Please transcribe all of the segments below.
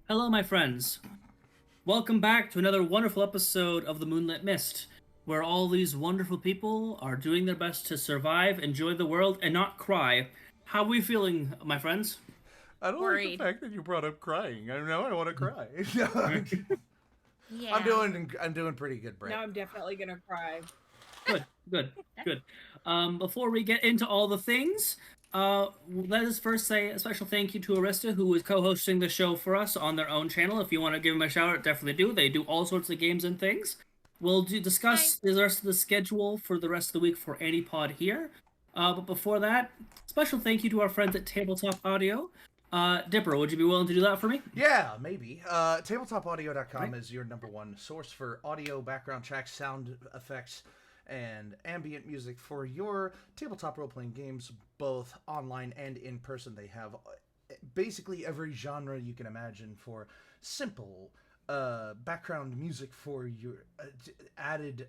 Hello, my friends. Welcome back to another wonderful episode of the Moonlit Mist, where all these wonderful people are doing their best to survive, enjoy the world, and not cry. How are we feeling, my friends? I don't like the Worried. fact that you brought up crying. I know I want to cry. I'm Yeah. doing pretty good, Brett. Now I'm definitely gonna cry. Good, good, good. Before we get into all the things, let us first say a special thank you to Arista, who is co-hosting the show for us on their own channel. If you want to give them a shout out, definitely do. They do all sorts of games and things. Hi. Discuss the rest of the schedule for the rest of the week for ANIPOD here. But before that, special thank you to our friends at Tabletop Audio. Dipper, would you be willing to do that for me? Yeah, maybe. Tabletopaudio.com Right. is your number one source for audio, background tracks, sound effects, and ambient music for your tabletop role-playing games, both online and in person. They have basically every genre you can imagine for simple background music for your added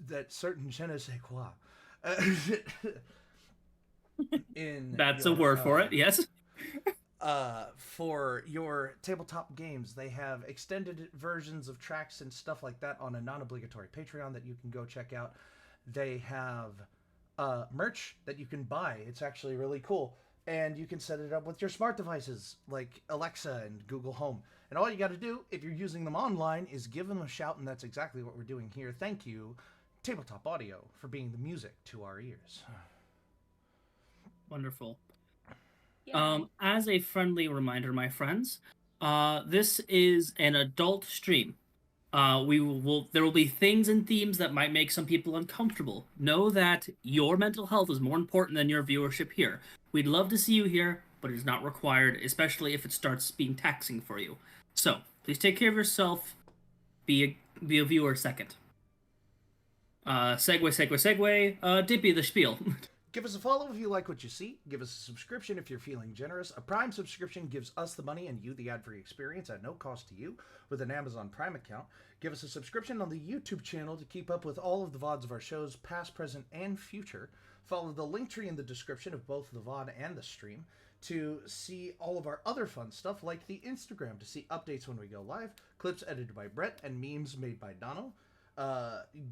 that certain je ne sais quoi. In That's a your, word for it, yes. for your tabletop games. They have extended versions of tracks and stuff like that on a non-obligatory Patreon that you can go check out. They have merch that you can buy. It's actually really cool. And you can set it up with your smart devices like Alexa and Google Home. And all you got to do, if you're using them online, is give them a shout, and that's exactly what we're doing here. Thank you, Tabletop Audio, for being the music to our ears. Wonderful. Yeah. As a friendly reminder, my friends, this is an adult stream. There will be things and themes that might make some people uncomfortable. Know that your mental health is more important than your viewership here. We'd love to see you here, but it is not required, especially if it starts being taxing for you. So please take care of yourself. Be a viewer second. Segue. Dippy the spiel. Give us a follow if you like what you see. Give us a subscription if you're feeling generous. A Prime subscription gives us the money and you the ad-free experience at no cost to you with an Amazon Prime account. Give us a subscription on the YouTube channel to keep up with all of the VODs of our shows, past, present, and future. Follow the link tree in the description of both the VOD and the stream to see all of our other fun stuff like the Instagram to see updates when we go live, clips edited by Brett, and memes made by Dono.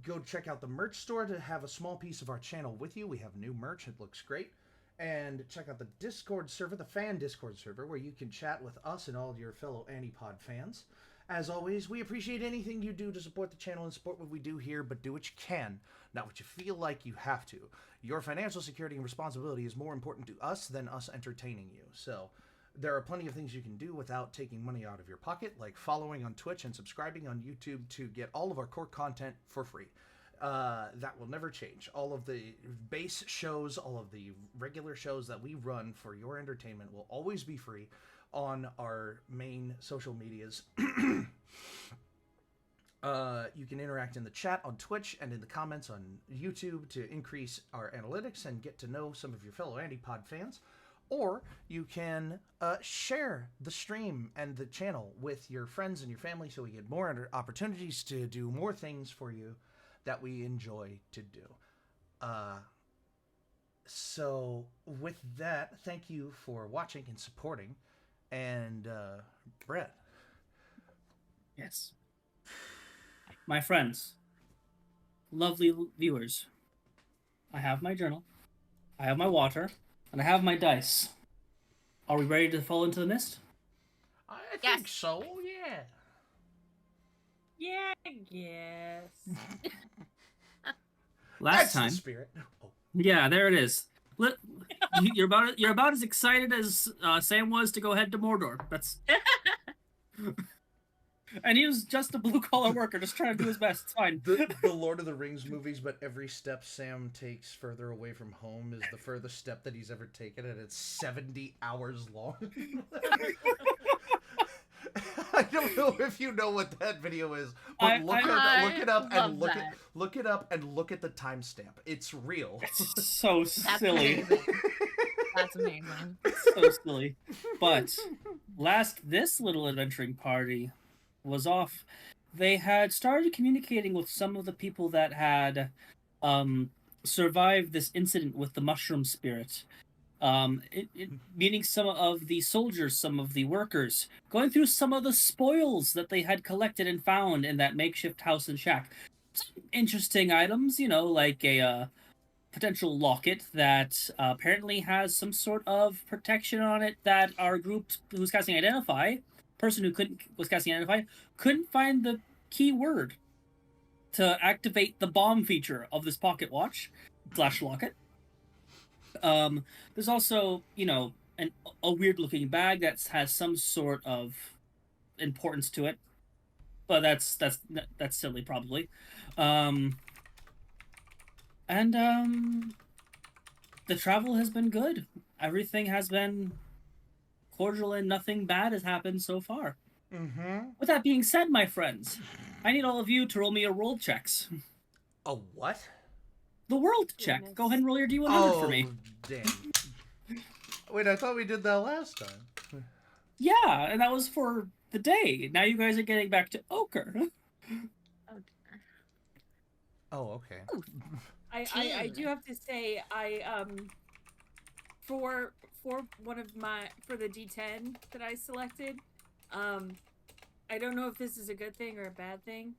Go check out the merch store to have a small piece of our channel with you. We have new merch. It looks great. And check out the Discord server, the fan Discord server, where you can chat with us and all your fellow ANIPOD fans. As always, we appreciate anything you do to support the channel and support what we do here, but do what you can, not what you feel like you have to. Your financial security and responsibility is more important to us than us entertaining you. So there are plenty of things you can do without taking money out of your pocket, like following on Twitch and subscribing on YouTube to get all of our core content for free. That will never change. All of the base shows, all of the regular shows that we run for your entertainment will always be free on our main social medias. You can interact in the chat on Twitch and in the comments on YouTube to increase our analytics and get to know some of your fellow ANIPOD fans. Or you can share the stream and the channel with your friends and your family so we get more opportunities to do more things for you that we enjoy to do. So with that, thank you for watching and supporting. And Brett. Yes. My friends, lovely viewers, I have my journal, I have my water, and I have my dice. Are we ready to fall into the mist? I Yes. think so, yeah. Yeah, I guess. Last That's time, the spirit. Oh. yeah, there it is. You're about as excited as Sam was to go head to Mordor. That's and he was just a blue collar worker, just trying to do his best. It's fine. The Lord of the Rings movies, but every step Sam takes further away from home is the furthest step that he's ever taken, and it's 70 hours long. I don't know if you know what that video is, but look it up and look it up and look at the timestamp. It's real. It's so That's silly. amazing. That's amazing. So silly. But this little adventuring party was off. They had started communicating with some of the people that had survived this incident with the mushroom spirit. Meeting some of the soldiers, some of the workers, going through some of the spoils that they had collected and found in that makeshift house and shack. Some interesting items, like a potential locket that apparently has some sort of protection on it that our group who's casting Identify, person who was casting Identify, couldn't find the key word to activate the bomb feature of this pocket watch / locket. There's also, a weird looking bag that has some sort of importance to it, but that's silly probably. The travel has been good. Everything has been cordial and nothing bad has happened so far. Mm-hmm. With that being said, my friends, I need all of you to roll me a world checks. A what? The world check. Goodness. Go ahead and roll your D100 Oh, for me. damn. Wait, I thought we did that last time. Yeah, and that was for the day. Now you guys are getting back to ochre. Oh, dear. Oh, okay. Ooh, I do 10. have to say for one of my for the D10 that I selected, I don't know if this is a good thing or a bad thing,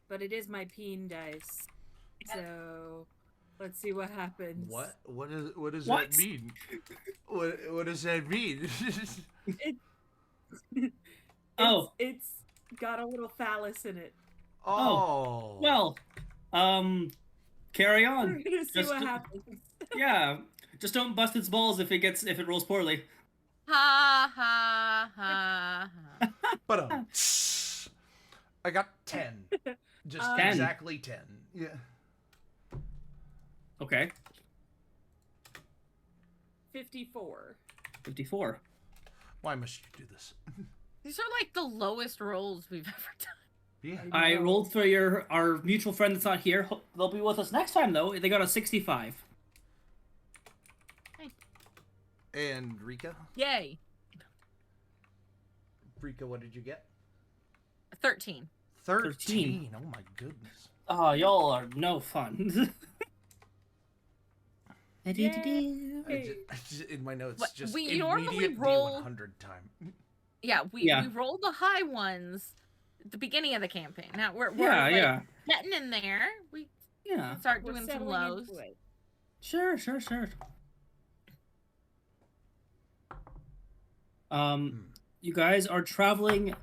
but it is my peen dice. So let's see what happens. What does What? that mean? What does that mean? It's got a little phallus in it. Oh. Well, carry We're on. gonna see Just what to- happens. Yeah, just don't bust its balls if it rolls poorly. Ha ha ha ha. But I got 10. Just 10. exactly 10. Yeah. Okay, 54. 54. Why must you do this? These are like the lowest rolls we've ever done. Yeah. I No. rolled for our mutual friend that's not here. They'll be with us next time though. They got a 65. And Rika? Yay. Rika, what did you get? 13. 13. Oh my goodness. Oh, y'all are no fun. I just, in my notes, What- just we normally immediate roll- D100 time. Yeah, we Yeah. roll the high ones at the beginning of the campaign. Now we're Yeah, like, yeah. getting in there. We Yeah. start We're doing some settling lows. into it. Sure. You guys are traveling.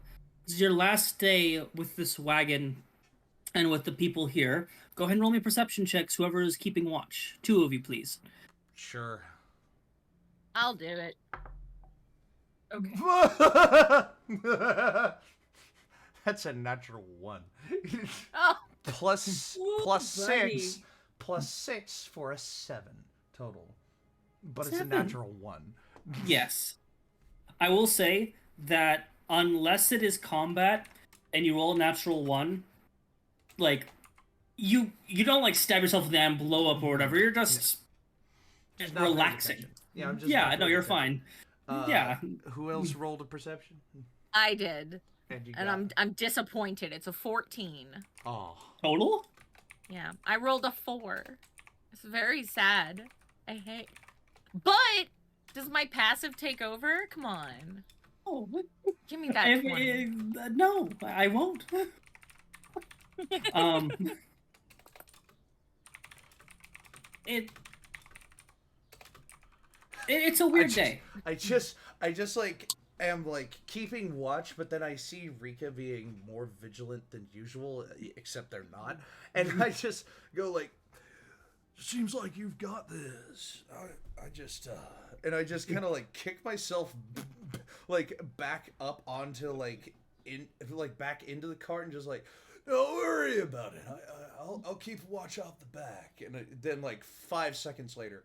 This is your last day with this wagon and with the people here. Go ahead and roll me perception checks, whoever is keeping watch. 2 of you, please. Sure. I'll do it. Okay. That's a natural 1. Oh, plus Ooh, plus buddy. 6 plus 6 for a 7 total. But it's a 7. natural 1. Yes. I will say that unless it is combat and you roll a natural 1, like, you don't, like, stab yourself with the hand, blow up or whatever. You're just Just not paying relaxing. attention. Yeah, I'm just Yeah, not no, paying you're attention. fine. Yeah. Who else rolled a perception? I did. And you And got... I'm disappointed. It's a 14. Oh. Total? Yeah. I rolled a 4. It's very sad. I hate. But does my passive take over? Come on. Oh, Give me that 20. no, I won't. It's a weird day. I just like am like keeping watch, but then I see Rika being more vigilant than usual, except they're not, and I just go like, "Seems like you've got this." I just kind of like kick myself like back up onto like back into the cart and just like, don't worry about it. I'll keep watch out the back, and then like 5 seconds later.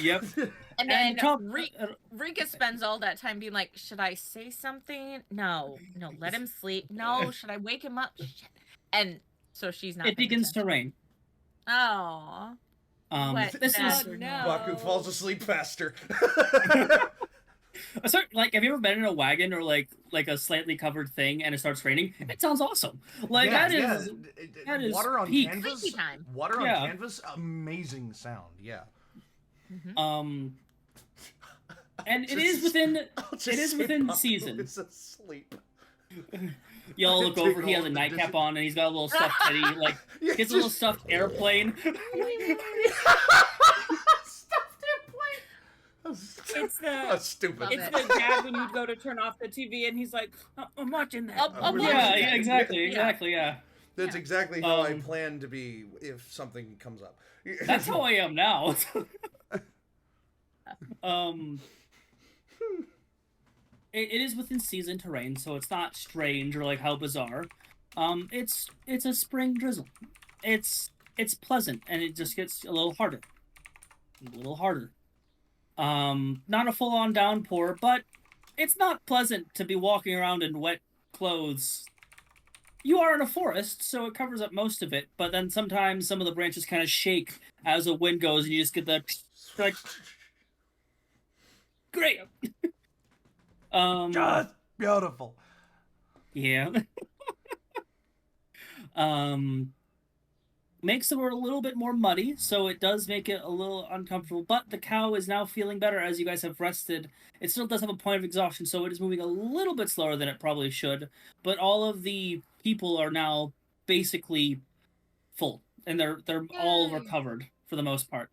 Yep. And then Tom- Rika spends all that time being like, should I say something? No, let him sleep. No, should I wake him up? Shit. And so she's not. It begins to rain. Oh. Wet This is bastard. no. Baku falls asleep faster. like, have you ever been in a wagon or like a slightly covered thing and it starts raining? It sounds awesome. Like that is water on peak. canvas. Sleepy time. Water on Yeah. canvas, amazing sound. Yeah. Mhm. And it is within Babu season. is asleep. Y'all look over. He Take has all a the nightcap dishes. on, and he's got a little stuffed teddy. Like Yeah, he has a little just- stuffed airplane. Stuffed airplane. It's Oh, the stupid. Love it's it. the dad when you go to turn off the TV and he's like, I'm watching that. I'm really- Yeah, watching yeah, it. exactly. Yeah. That's Yeah. exactly how I Um, plan to be if something comes up. That's how I am now. um, it is within season terrain, so it's not strange or like how bizarre. It's a spring drizzle. It's pleasant, and it just gets a little harder. Not a full-on downpour, but it's not pleasant to be walking around in wet clothes. You are in a forest, so it covers up most of it, but then sometimes some of the branches kind of shake as a wind goes, and you just get the like, great. Just beautiful. Yeah. Makes the road a little bit more muddy, so it does make it a little uncomfortable. But the cow is now feeling better as you guys have rested. It still does have a point of exhaustion, so it is moving a little bit slower than it probably should. But all of the people are now basically full, and they're all Yay. recovered for the most part.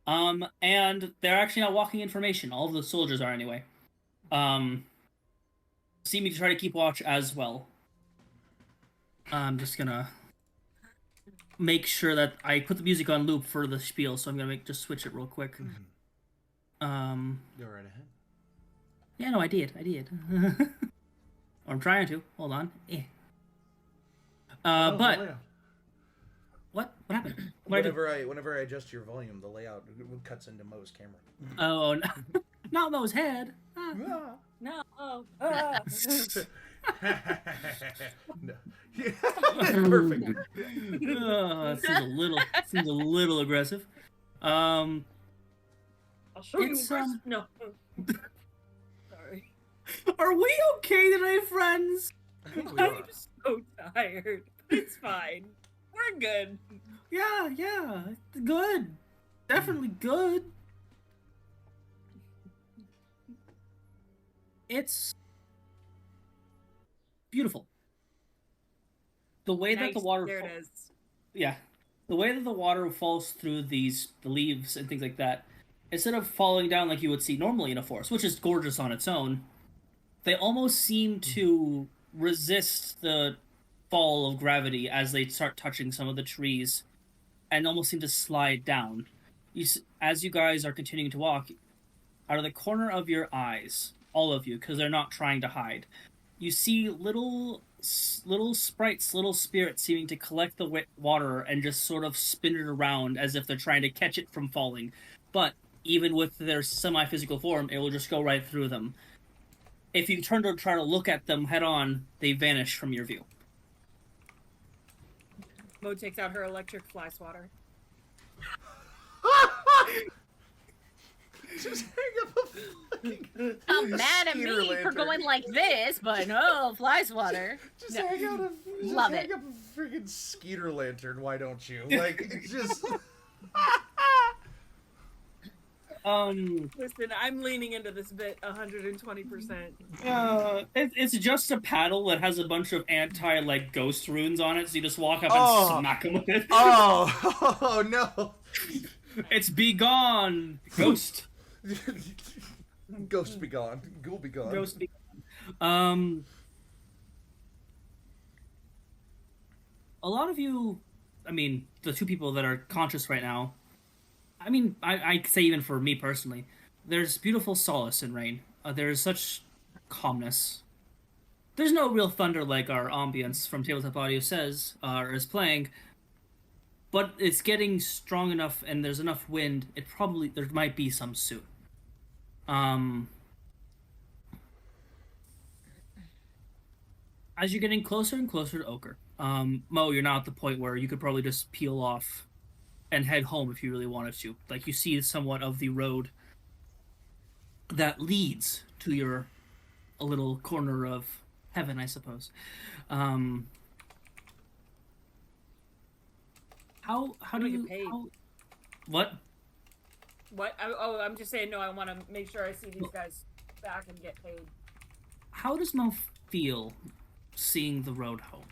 And they're actually now walking in formation. All of the soldiers are anyway. Seeming to try to keep watch as well. I'm just gonna make sure that I put the music on loop for the spiel, so I'm gonna just switch it real quick. Go right ahead. Yeah, no, I did. I'm trying to. Hold on. But what happened? What did I do? Whenever I adjust your volume, the layout cuts into Mo's camera. Oh, no. Not Mo's head. Ah. No. No. Yeah. Perfect. That seems a little aggressive. I'll show you. It's, first. No. Sorry. Are we okay today, friends? I think we I'm are. so tired. It's fine. We're good. Yeah. Good. Definitely good. It's beautiful. The way that the Nice. water There it is. yeah, the way that the water falls through the leaves and things like that, instead of falling down like you would see normally in a forest, which is gorgeous on its own, they almost seem to resist the fall of gravity as they start touching some of the trees, and almost seem to slide down. As you guys are continuing to walk, out of the corner of your eyes, all of you, because they're not trying to hide, you see little sprites, little spirits seeming to collect the wet water and just sort of spin it around as if they're trying to catch it from falling. But even with their semi-physical form, it will just go right through them. If you turn to try to look at them head on, they vanish from your view. Mo takes out her electric fly swatter. Just hang up a fucking I'm mad at skeeter me for lantern. going like this, but no, fly swatter. Just No. hang out Love hang it. up a freaking skeeter lantern. Why don't you? Like, it's just. Listen, I'm leaning into this bit 120%. It's just a paddle that has a bunch of like ghost runes on it, so you just walk up Oh. and smack them with it. Oh no! It's be gone, ghost. Ghost be gone. Ghoul be gone. Ghost be gone. A lot of you, I mean, the two people that are conscious right now, I mean, I say even for me personally, there's beautiful solace in rain. There's such calmness. There's no real thunder like our ambience from Tabletop Audio says, or is playing, but it's getting strong enough and there's enough wind, there might be some soon. As you're getting closer and closer to Ochre, Mo, you're now at the point where you could probably just peel off and head home if you really wanted to. Like, you see somewhat of the road that leads to your a little corner of heaven, I suppose. How do Don't you get paid. what? What? I'm just saying. No, I want to make sure I see these guys back and get paid. How does Mo feel seeing the road home?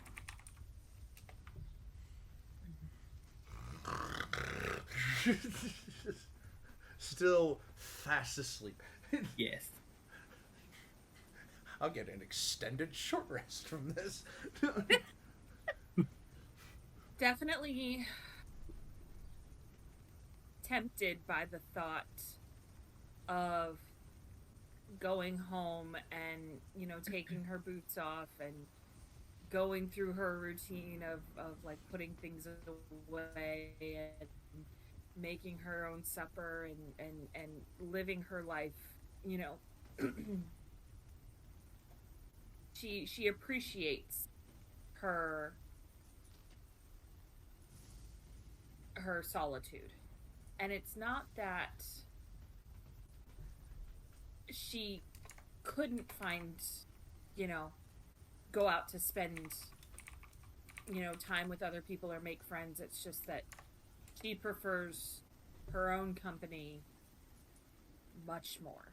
Still fast asleep. Yes. I'll get an extended short rest from this. Definitely tempted by the thought of going home and, you know, taking her boots off and going through her routine of like putting things away and making her own supper and living her life, you know. she appreciates her solitude. And it's not that she couldn't find, you know, go out to spend, you know, time with other people or make friends. It's just that she prefers her own company much more.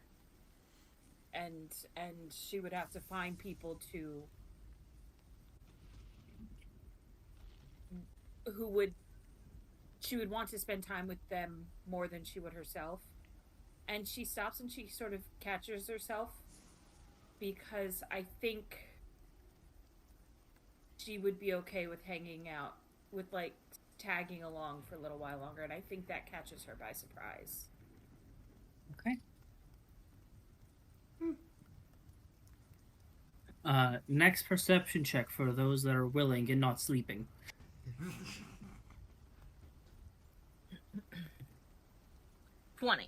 And she would have to find people she would want to spend time with them more than she would herself. And she stops and she sort of catches herself, because I think she would be okay with hanging out, with like tagging along for a little while longer, and I think that catches her by surprise. Okay. Next perception check for those that are willing and not sleeping. 20.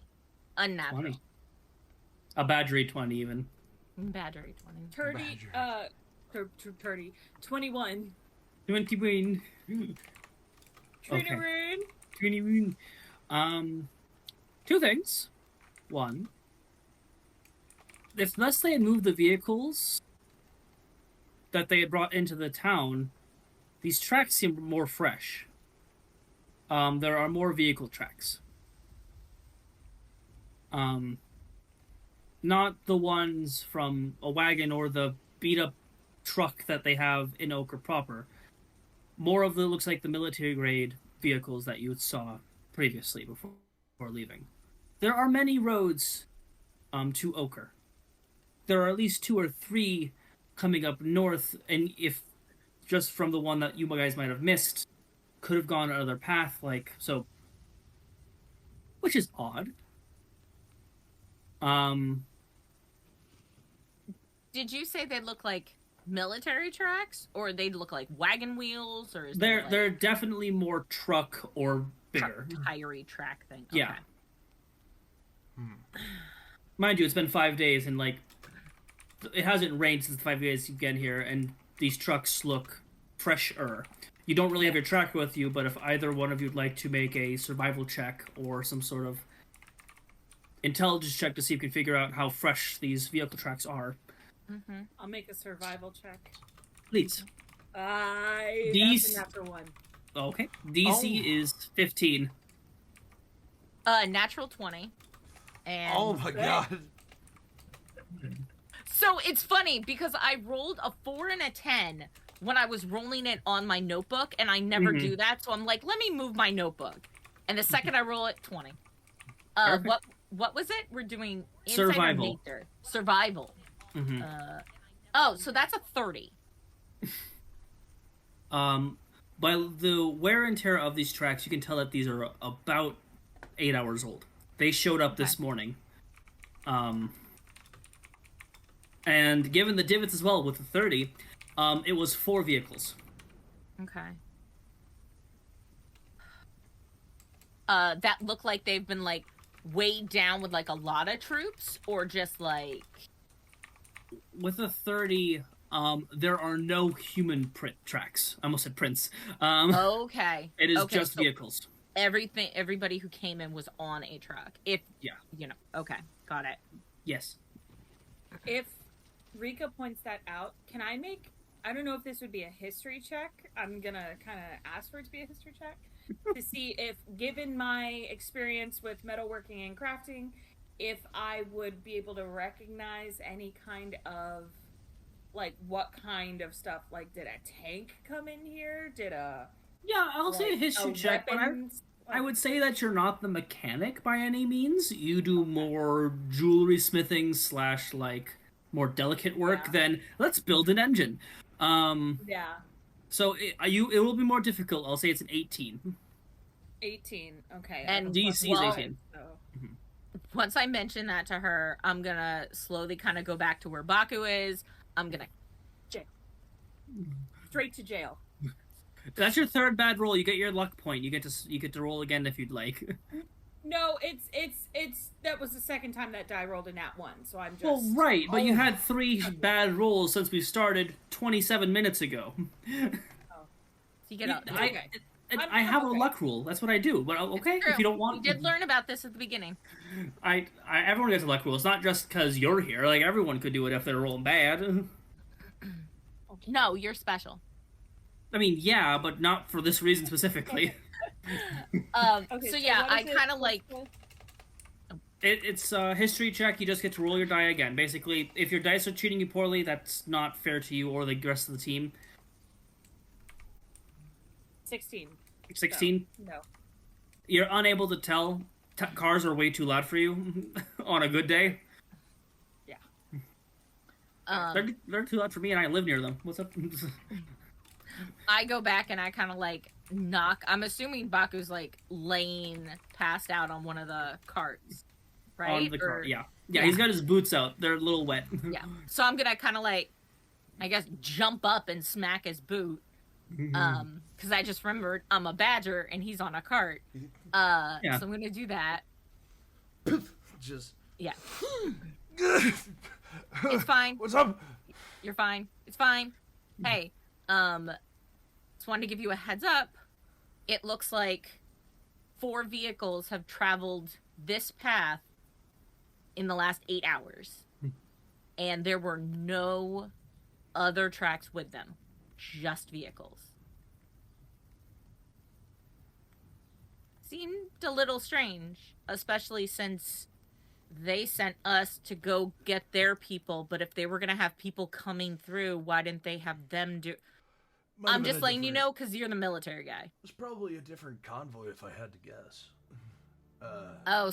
Unnatural. 20. A badgery 20 even. Battery 20. 21. 21. Okay. 21. Two things. One, if unless they had moved the vehicles that they had brought into the town, these tracks seem more fresh. There are more vehicle tracks. Not the ones from a wagon or the beat-up truck that they have in Ochre proper. More of the looks like the military-grade vehicles that you saw previously before leaving. There are many roads to Ochre. There are at least 2 or 3 coming up north, and if just from the one that you guys might have missed, could have gone another path, like so, which is odd. Did you say they look like military tracks, or they look like wagon wheels, or is they're definitely more truck or bigger, tirey track thing? Okay. Yeah. Mind you, it's been 5 days, and like it hasn't rained since the 5 days you've been here, and these trucks look fresher. You don't really have your tracker with you, but if either one of you would like to make a survival check or some sort of intelligence check to see if you can figure out how fresh these vehicle tracks are. Mm-hmm. I'll make a survival check. Please. That's an after 1. Okay. DC is 15. Natural 20. And Oh my god. so it's funny because I rolled a 4 and a 10 when I was rolling it on my notebook, and I never do that. So I'm like, let me move my notebook. And the second I roll it, 20. What was it? We're doing inside survival. Or nature? Survival. Mm-hmm. So that's a 30. By the wear and tear of these tracks, you can tell that these are about 8 hours old. They showed up this morning. And given the divots as well with the 30, it was 4 vehicles. Okay. That look like they've been like weighed down with like a lot of troops, or just like with a 30, there are no human print tracks. I almost said prints. Okay. It is okay, just so vehicles. Everybody who came in was on a truck. If you know. Okay, got it. Yes. If Rika points that out, can I make I don't know if this would be a history check. I'm gonna kind of ask for it to be a history check to see if, given my experience with metalworking and crafting, if I would be able to recognize any kind of, like, what kind of stuff. Like, did a tank come in here? Did a Yeah, I'll say a like, history check, but weapons? I would say that you're not the mechanic by any means. You do more jewelry smithing / like more delicate work Yeah. than let's build an engine. Yeah, So it will be more difficult. I'll say it's an 18. 18. Okay, And DC is 18. So. Once I mention that to her, I'm gonna slowly kind of go back to where Baku is. I'm gonna Straight to jail. That's your third bad roll. You get your luck point. You get to roll again if you'd like. No, it's that was the second time that die rolled a nat 1, so I'm just. Well, right, but you had 3 bad rolls since we started 27 minutes ago. so you get up. Okay. I have a okay. luck rule. That's what I do. But okay, if you don't want, We did learn about this at the beginning. Everyone gets a luck rule. It's not just because you're here. Like everyone could do it if they're rolling bad. No, you're special. I mean, yeah, but not for this reason specifically. Okay, so yeah, what I is it? kind of like. It's a history check. You just get to roll your die again. Basically, if your dice are treating you poorly, that's not fair to you or the rest of the team. 16. 16. No. You're unable to tell. Cars are way too loud for you on a good day. They're too loud for me, and I live near them. What's up? I go back and I kind of like knock. I'm assuming Baku's like laying passed out on one of the carts, right? On the car, yeah. He's got his boots out. They're a little wet. Yeah. So I'm gonna kind of like, I guess, jump up and smack his boot. Because I just remembered I'm a badger and he's on a cart. So I'm gonna do that. Just. Yeah. It's fine. What's up? You're fine. It's fine. Hey, just wanted to give you a heads up. It looks like 4 vehicles have traveled this path in the last 8 hours. And there were no other tracks with them. Just vehicles. Seemed a little strange, especially since they sent us to go get their people, but if they were going to have people coming through, why didn't they have them do... I'm just letting you know because you're the military guy. It's probably a different convoy if I had to guess.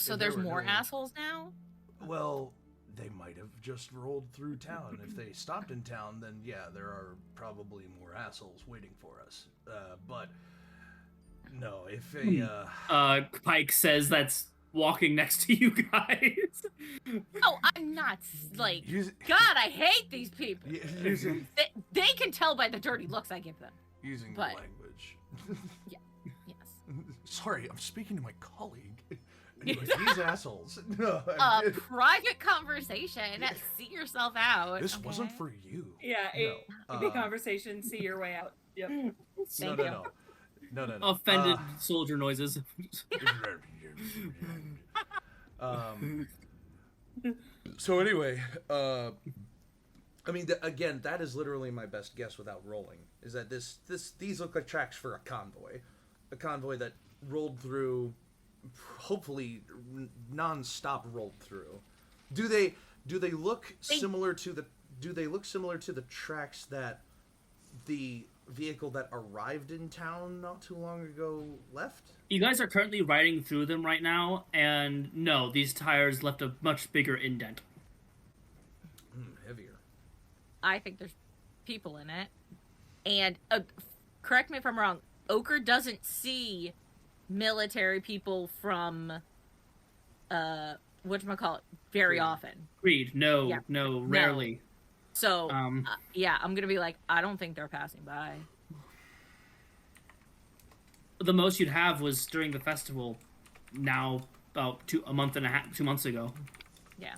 So there's more assholes now? Well, they might have just rolled through town. If they stopped in town, then yeah, there are probably more assholes waiting for us. But no, if a Pike says that's walking next to you guys. Oh, I'm not like... God, I hate these people. They can tell by the dirty looks I give them. Using But- the language. Yeah. Yes. Sorry, I'm speaking to my colleague. Anyway, these assholes. No, Private conversation. See yourself out. this okay? wasn't for you. Yeah, No. the conversation, see your way out. Yep. Thank no, you. no. No. Offended soldier noises. So anyway, I mean, again, that is literally my best guess without rolling. Is that these look like tracks for a convoy that rolled through, hopefully non-stop rolled through. Do they look similar to the? Do they look similar to the tracks that the vehicle that arrived in town not too long ago left? You guys are currently riding through them right now, and no, these tires left a much bigger indent. Heavier. I think there's people in it. And correct me if I'm wrong, Ochre doesn't see military people from whatchamacallit very often. Agreed. No, rarely. So yeah, I'm gonna be like, I don't think they're passing by. The most you'd have was during the festival. Now, about 2 months ago. Yeah.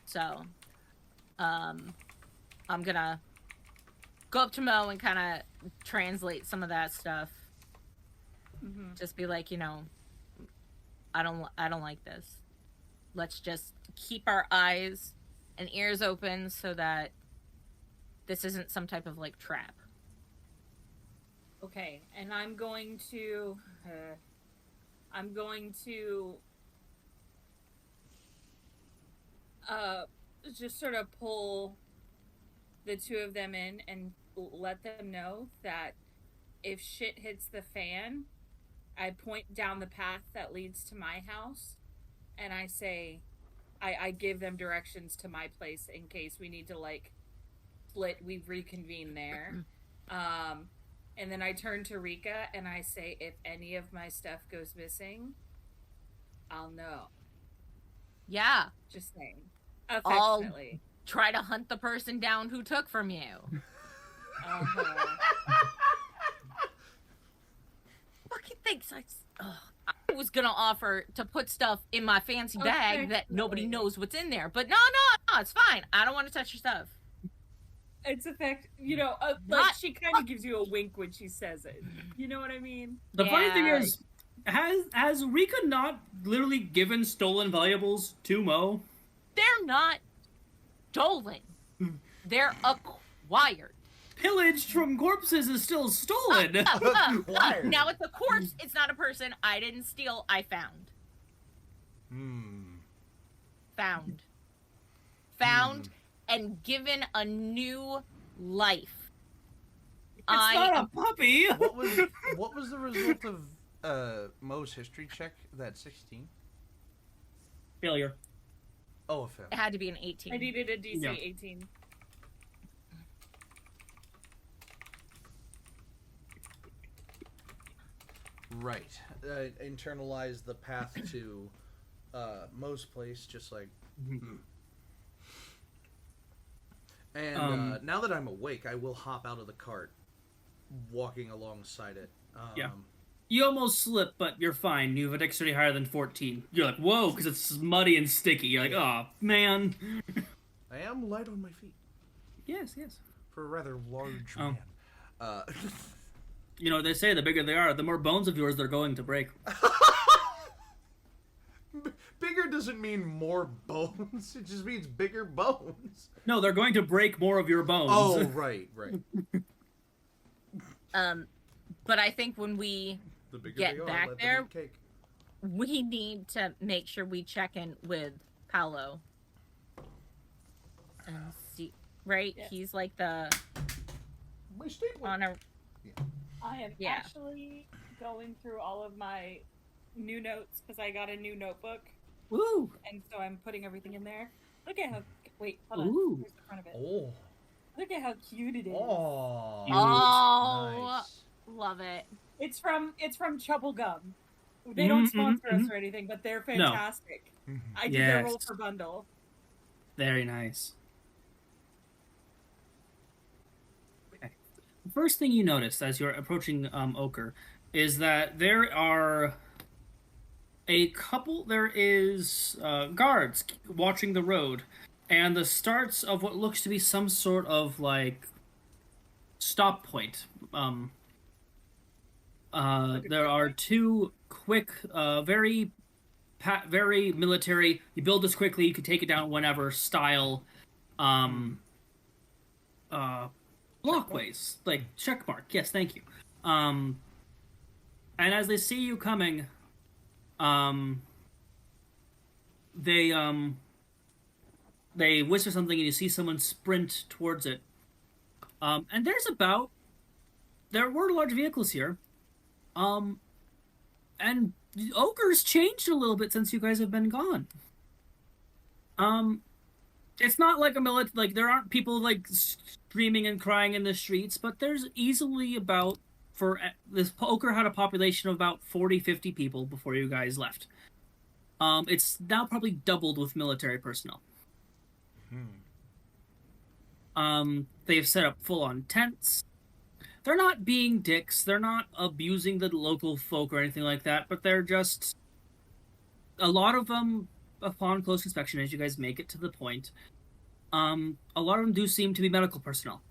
So, I'm gonna go up to Mo and kind of translate some of that stuff. Mm-hmm. Just be like, I don't like this. Let's just keep our eyes and ears open so that this isn't some type of like trap. Okay, and I'm going to just sort of pull the two of them in and let them know that if shit hits the fan, I point down the path that leads to my house, and I say, I give them directions to my place in case we need to like split. We reconvene there. And then I turn to Rika and I say, if any of my stuff goes missing, I'll know. Yeah. Just saying. Affectionately. I'll try to hunt the person down who took from you. Fucking thanks. I was gonna offer to put stuff in my fancy bag that nobody knows what's in there, but no, it's fine. I don't want to touch your stuff. It's like she kind of gives you a wink when she says it. You know what I mean? The funny thing is, has Rika not literally given stolen valuables to Mo? They're not stolen. They're acquired. Pillaged from corpses is still stolen. Now it's a corpse. It's not a person. I didn't steal. I found. Found and given a new life. It's not a puppy. What was the result of Mo's history check? That 16? Failure. Oh, a fail. It had to be an 18. I needed a DC 18. Right. Internalize the path to Mo's place, just like... And now that I'm awake, I will hop out of the cart, walking alongside it. You almost slip, but you're fine. You have a dexterity higher than 14. You're like, whoa, because it's muddy and sticky. You're like, oh, man. I am light on my feet. Yes. For a rather large man. You know, they say the bigger they are, the more bones of yours they're going to break. Bigger doesn't mean more bones. It just means bigger bones. No, they're going to break more of your bones. Oh, right. But I think when we get back there, cake. we need to make sure we check in with Paolo. And see, right? Yes. He's like the... My stapler. On a... I am actually going through all of my new notes because I got a new notebook. Woo! And so I'm putting everything in there. Look at how... Wait, hold Ooh. on. Here's the front of it. Oh. Look at how cute it is. Oh. Nice. Love it. It's from Trouble Gum. They don't sponsor us or anything, but they're fantastic. No. I did their roll for bundle. Very nice. Okay. The first thing you notice as you're approaching Ochre is that there is guards watching the road, and the starts of what looks to be some sort of like stop point. There are two quick, very military. You build this quickly, you can take it down whenever style. Blockways, like checkmark. Yes, thank you. And as they see you coming, they whisper something, and you see someone sprint towards it. And there were large vehicles here. And Ochre's changed a little bit since you guys have been gone. It's not like like there aren't people like screaming and crying in the streets, but there's easily this Ochre had a population of about 40-50 people before you guys left. It's now probably doubled with military personnel. They've set up full-on tents. They're not being dicks. They're not abusing the local folk or anything like that, but they're just... A lot of them, upon close inspection, as you guys make it to the point, a lot of them do seem to be medical personnel.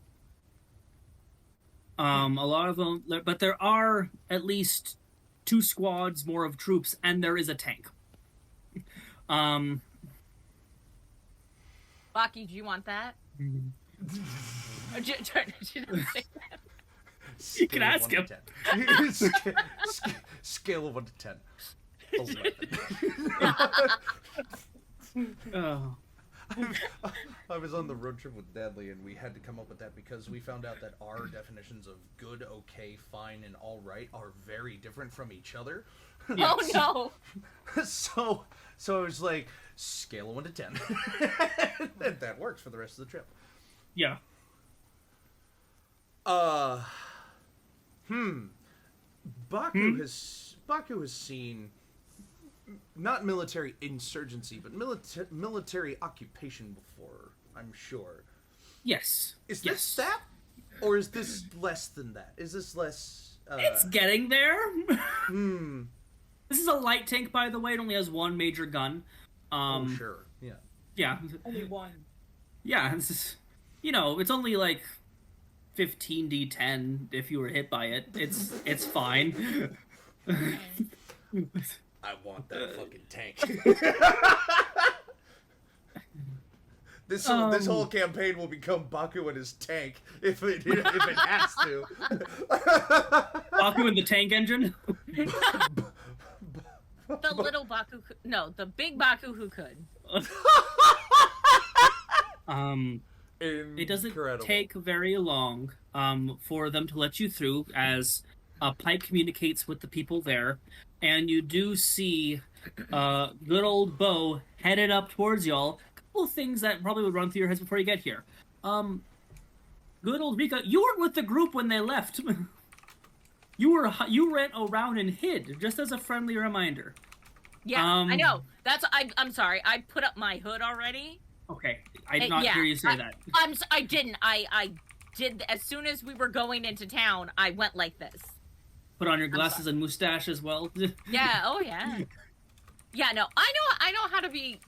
A lot of them... But there are at least 2 squads more of troops, and there is a tank. Baki, do you want that? She didn't say that. You can ask him. Scale of 1 to 10. 11. Oh. I was on the road trip with Deadly, and we had to come up with that because we found out that our definitions of good, okay, fine, and all right are very different from each other. Oh no! So it was like scale of 1 to 10. And that works for the rest of the trip. Yeah. Baku has seen not military insurgency, but military occupation before, I'm sure. Yes. Is this that? Or is this less than that? Is this less... It's getting there. This is a light tank, by the way. It only has one major gun. Oh, sure. Yeah. Yeah. Only one. Yeah. It's only like 15d10 if you were hit by it. It's fine. I want that fucking tank. This whole campaign will become Baku and his tank if it has to. Baku and the tank engine. The little Baku, the big Baku who could. It doesn't take very long for them to let you through as Pike communicates with the people there, and you do see good old Bo headed up towards y'all. A couple of things that probably would run through your heads before you get here. Good old Rika, you weren't with the group when they left. You went around and hid, just as a friendly reminder. Yeah, I know. I'm sorry. I put up my hood already. Okay, I did not hear you say that. I didn't. I did as soon as we were going into town. I went like this. Put on your glasses and mustache as well. Yeah. Oh yeah. Yeah. No, I know how to be.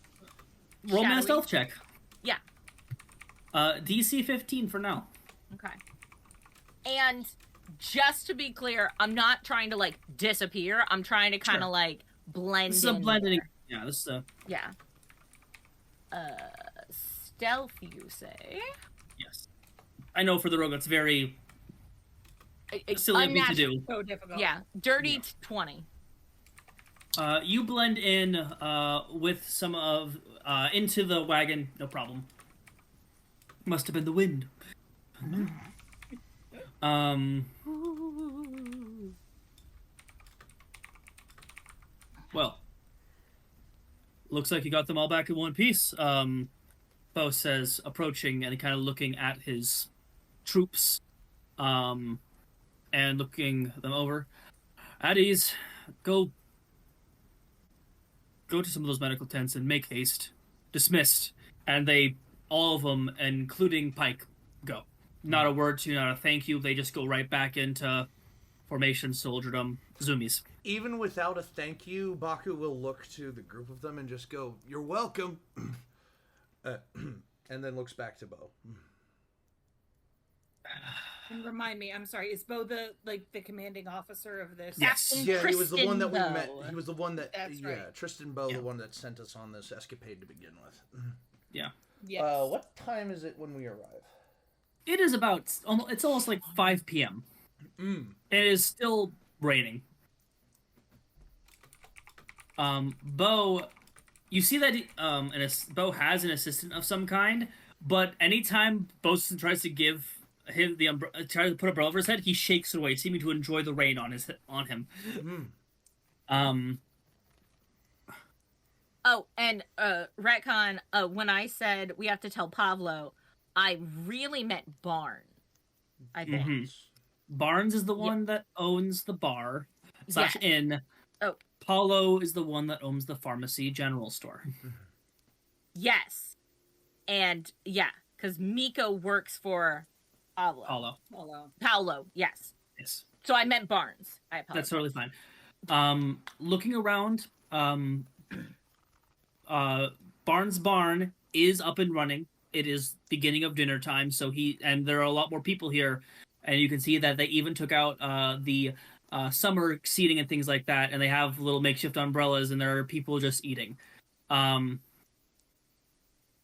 Roll me a shadowy. stealth check. Yeah. DC 15 for now. Okay. And just to be clear, I'm not trying to like disappear. I'm trying to kind of like blend. This is a in blending. there. Yeah, this is a. Yeah. Stealth, you say? Yes. I know for the rogue, it's very silly of me to do. So difficult. Yeah, dirty 20. You blend in with some of into the wagon, no problem. Must have been the wind. Well, looks like you got them all back in one piece. Bo says, approaching and kind of looking at his troops, and looking them over. At ease, go to some of those medical tents and make haste. Dismissed. And they, all of them, including Pike, go. Not a word to you, not a thank you. They just go right back into formation, soldierdom, zoomies. Even without a thank you, Baku will look to the group of them and just go, "You're welcome," and then looks back to Bo. And remind me, I'm sorry, is Bo the commanding officer of this? Yes. Yeah, he was the one that we Tristan met. Bo. He was the one that, That's right. Tristan Bo, Yeah. the one that sent us on this escapade to begin with. Yeah. Yes. What time is it when we arrive? It is about, it's almost like 5 p.m. It is still raining. Bo, you see that Bo has an assistant of some kind, but anytime Bo tries to give him the tries to put a umbrella over his head, he shakes it away, seeming to enjoy the rain on him. Oh, and retcon, when I said we have to tell Pavlo, I really meant Barn. I think. Mhm. Barnes is the one that owns the bar / inn. Oh. Paulo is the one that owns the pharmacy general store. Yes. And yeah, because Miko works for Pablo. Paolo, yes. Yes. So I meant Barnes. I apologize. That's totally fine. Looking around, Barnes Barn is up and running. It is beginning of dinner time, so there are a lot more people here, and you can see that they even took out the summer seating and things like that, and they have little makeshift umbrellas, and there are people just eating.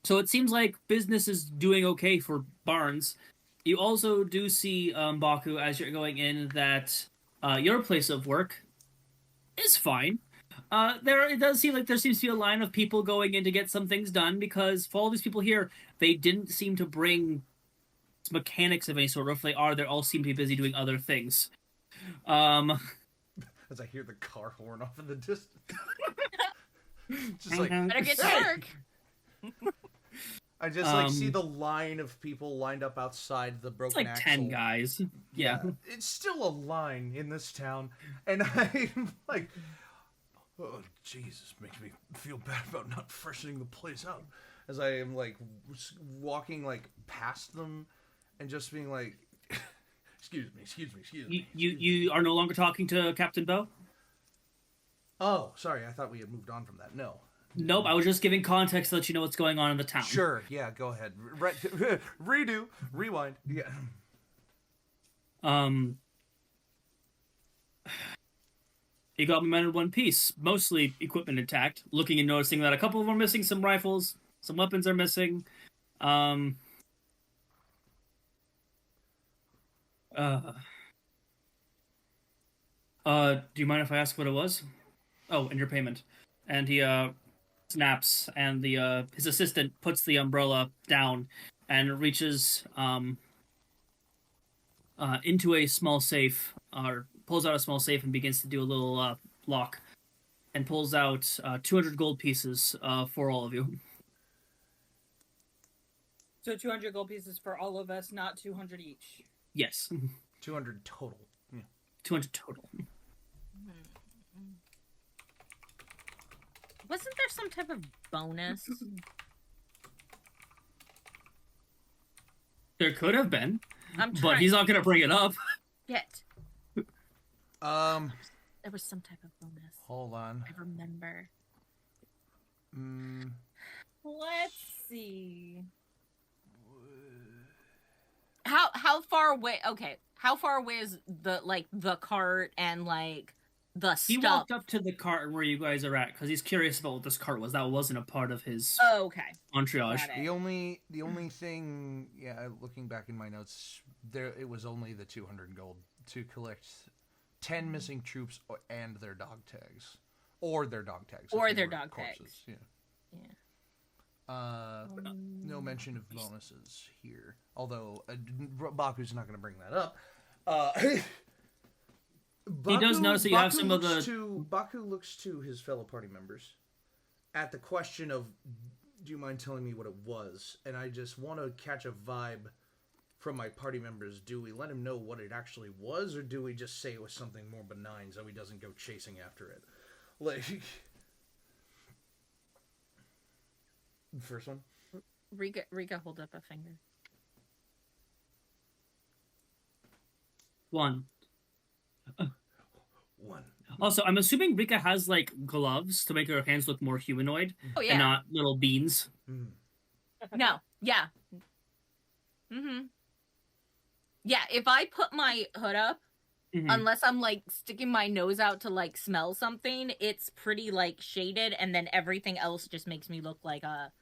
So it seems like business is doing okay for Barnes. You also do see, Baku, as you're going in, that your place of work is fine. It does seem like there seems to be a line of people going in to get some things done, because for all these people here, they didn't seem to bring mechanics of any sort, or if they are, they all seem to be busy doing other things. As I hear the car horn off in the distance. Just like, Better get to work. I just like see the line of people lined up outside the It's broken like axle. 10 guys. Yeah. It's still a line in this town, and I'm like, oh Jesus, makes me feel bad about not freshening the place up. As I am like walking like past them, and just being like, excuse me. You are no longer talking to Captain Bow? Oh, sorry, I thought we had moved on from that. No. Nope, I was just giving context to let you know what's going on in the town. Sure, yeah, go ahead. Redo, rewind. Yeah. You got men in one piece, mostly equipment intact. Looking and noticing that a couple of them are missing some rifles, some weapons are missing. Do you mind if I ask what it was? Oh, and your payment. And he snaps, and the his assistant puts the umbrella down and reaches into a small safe, or pulls out a small safe and begins to do a little lock, and pulls out 200 gold pieces for all of you. So 200 gold pieces for all of us, not 200 each. Yes. 200 total. Yeah. 200 total. Wasn't there some type of bonus? There could have been, I'm but trying. he's not going to bring it up. Yet. There was some type of bonus. Hold on. I remember. Let's see. How far away? Okay, how far away is the cart and like the He stuff? walked up to the cart where you guys are at because he's curious about what this cart was. That wasn't a part of his Oh, okay. entourage. Got it. The only thing, yeah, looking back in my notes, it was only the 200 gold to collect 10 missing troops and their dog tags, or their dog tags, Or if they their were dog corpses. tags. Yeah. Yeah. No mention of bonuses here. Although Baku's not going to bring that up. He does notice that you have some of the... Baku looks to his fellow party members at the question of, do you mind telling me what it was? And I just want to catch a vibe from my party members. Do we let him know what it actually was, or do we just say it was something more benign so he doesn't go chasing after it? Like... First one? Rika hold up a finger. One. One. Also, I'm assuming Rika has, like, gloves to make her hands look more humanoid. Oh, yeah. And not little beans. No. Yeah. Mm-hmm. Yeah, if I put my hood up, unless I'm, like, sticking my nose out to, like, smell something, it's pretty, like, shaded, and then everything else just makes me look like a...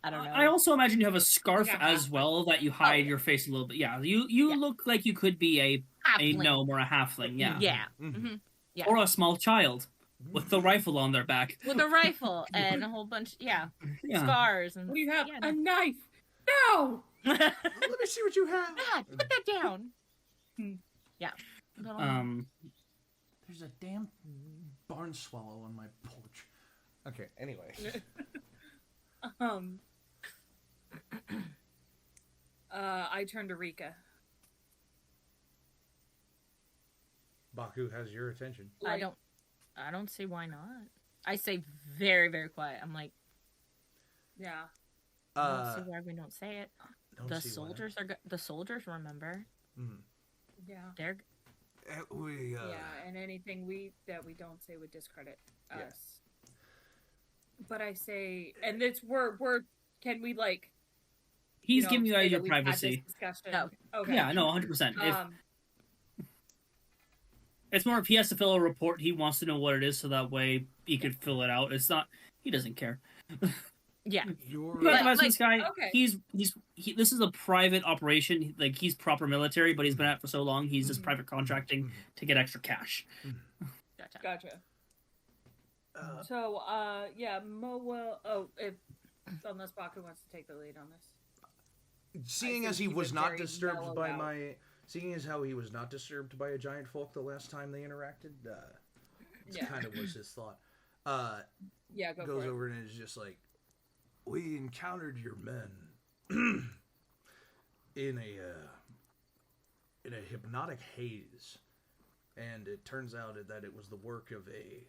I don't know. I also imagine you have a scarf Yeah. as well that you hide your face a little bit. Yeah, you look like you could be a Halfling. gnome or a halfling, yeah. Yeah. Mm-hmm. Yeah. Or a small child with the rifle on their back. With a rifle and a whole bunch, Yeah. scars. And What do you have? Yeah, A knife! No! Let me see what you have. God, put that down. Yeah. There's a damn barn swallow on my porch. Okay, anyway. I turn to Rika. Baku has your attention. I don't see why not. I say very, very quiet. I'm like, Yeah. I don't see why we don't say it. Don't The see why. soldiers the soldiers remember. Yeah. They're Yeah, and anything that we don't say would discredit us. But I say, and it's we're can we like? He's giving you say your that we've had this privacy. discussion? No. Okay. Yeah, no, 100%. It's more if he has to fill a report, he wants to know what it is, so that way he could fill it out. It's not, he doesn't care. Yeah. You're But Like- this guy, okay. this is a private operation. Like, he's proper military, but he's been at it for so long, he's just private contracting to get extra cash. Gotcha. Gotcha. Uh, So, yeah, Mo will. Oh, unless Baku wants to take the lead on this. seeing I as he think he was did not very disturbed mellow by out. seeing as how he was not disturbed by a giant folk the last time they interacted, Yeah. kind of was his thought. Yeah, go Goes for it. over and is just like, we encountered your men in a hypnotic haze, and it turns out that it was the work of a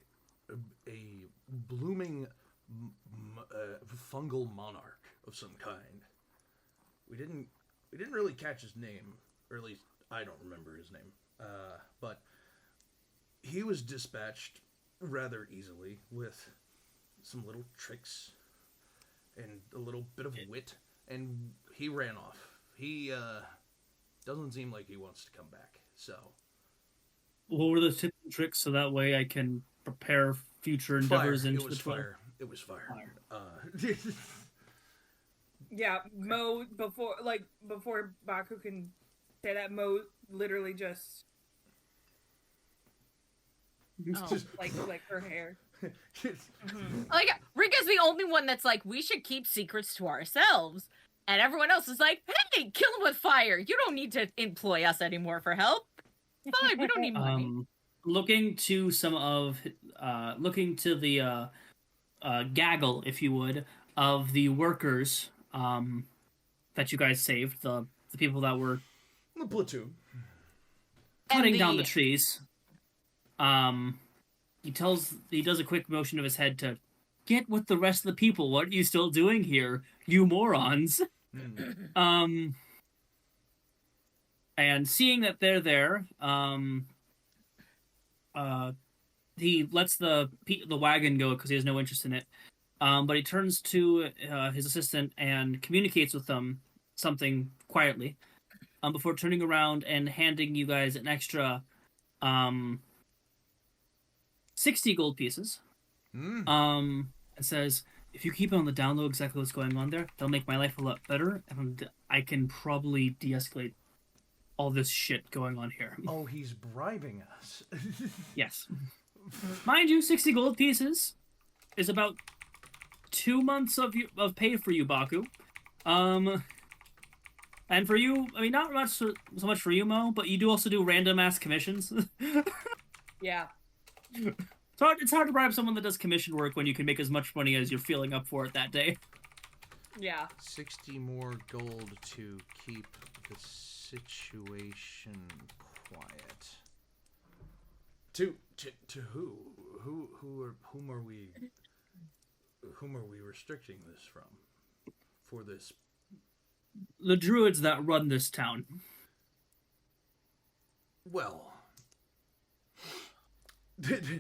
blooming fungal monarch of some kind. We didn't really catch his name, or at least I don't remember his name. But he was dispatched rather easily with some little tricks and a little bit of wit, and he ran off. He doesn't seem like he wants to come back. So What were those tips and tricks so that way I can prepare future endeavors fire. into It was the 12? fire. It was fire. Yeah, Mo before Baku can say that, Mo literally just Oh. like her hair. Like, Rika's the only one that's like, we should keep secrets to ourselves. And everyone else is like, hey, kill him with fire. You don't need to employ us anymore for help. Fine, we don't need money. Looking to the gaggle, if you would, of the workers that you guys saved, the people that were The platoon. cutting down the trees. He does a quick motion of his head to get with the rest of the people. What are you still doing here, you morons? And seeing that they're there, he lets the wagon go because he has no interest in it. But he turns to his assistant and communicates with them something quietly, before turning around and handing you guys an extra 60 gold pieces. It says, if you keep it on the down low exactly what's going on there, they'll make my life a lot better, and I can probably de-escalate all this shit going on here. Oh, he's bribing us. Yes. Mind you, 60 gold pieces is about 2 months of pay for you, Baku. And for you, I mean, not much so much for you, Mo, but you do also do random ass commissions. Yeah. So it's hard to bribe someone that does commission work when you can make as much money as you're feeling up for it that day. Yeah. 60 more gold to keep the situation quiet. To who? Whom are we restricting this from? For this? The druids that run this town. Well,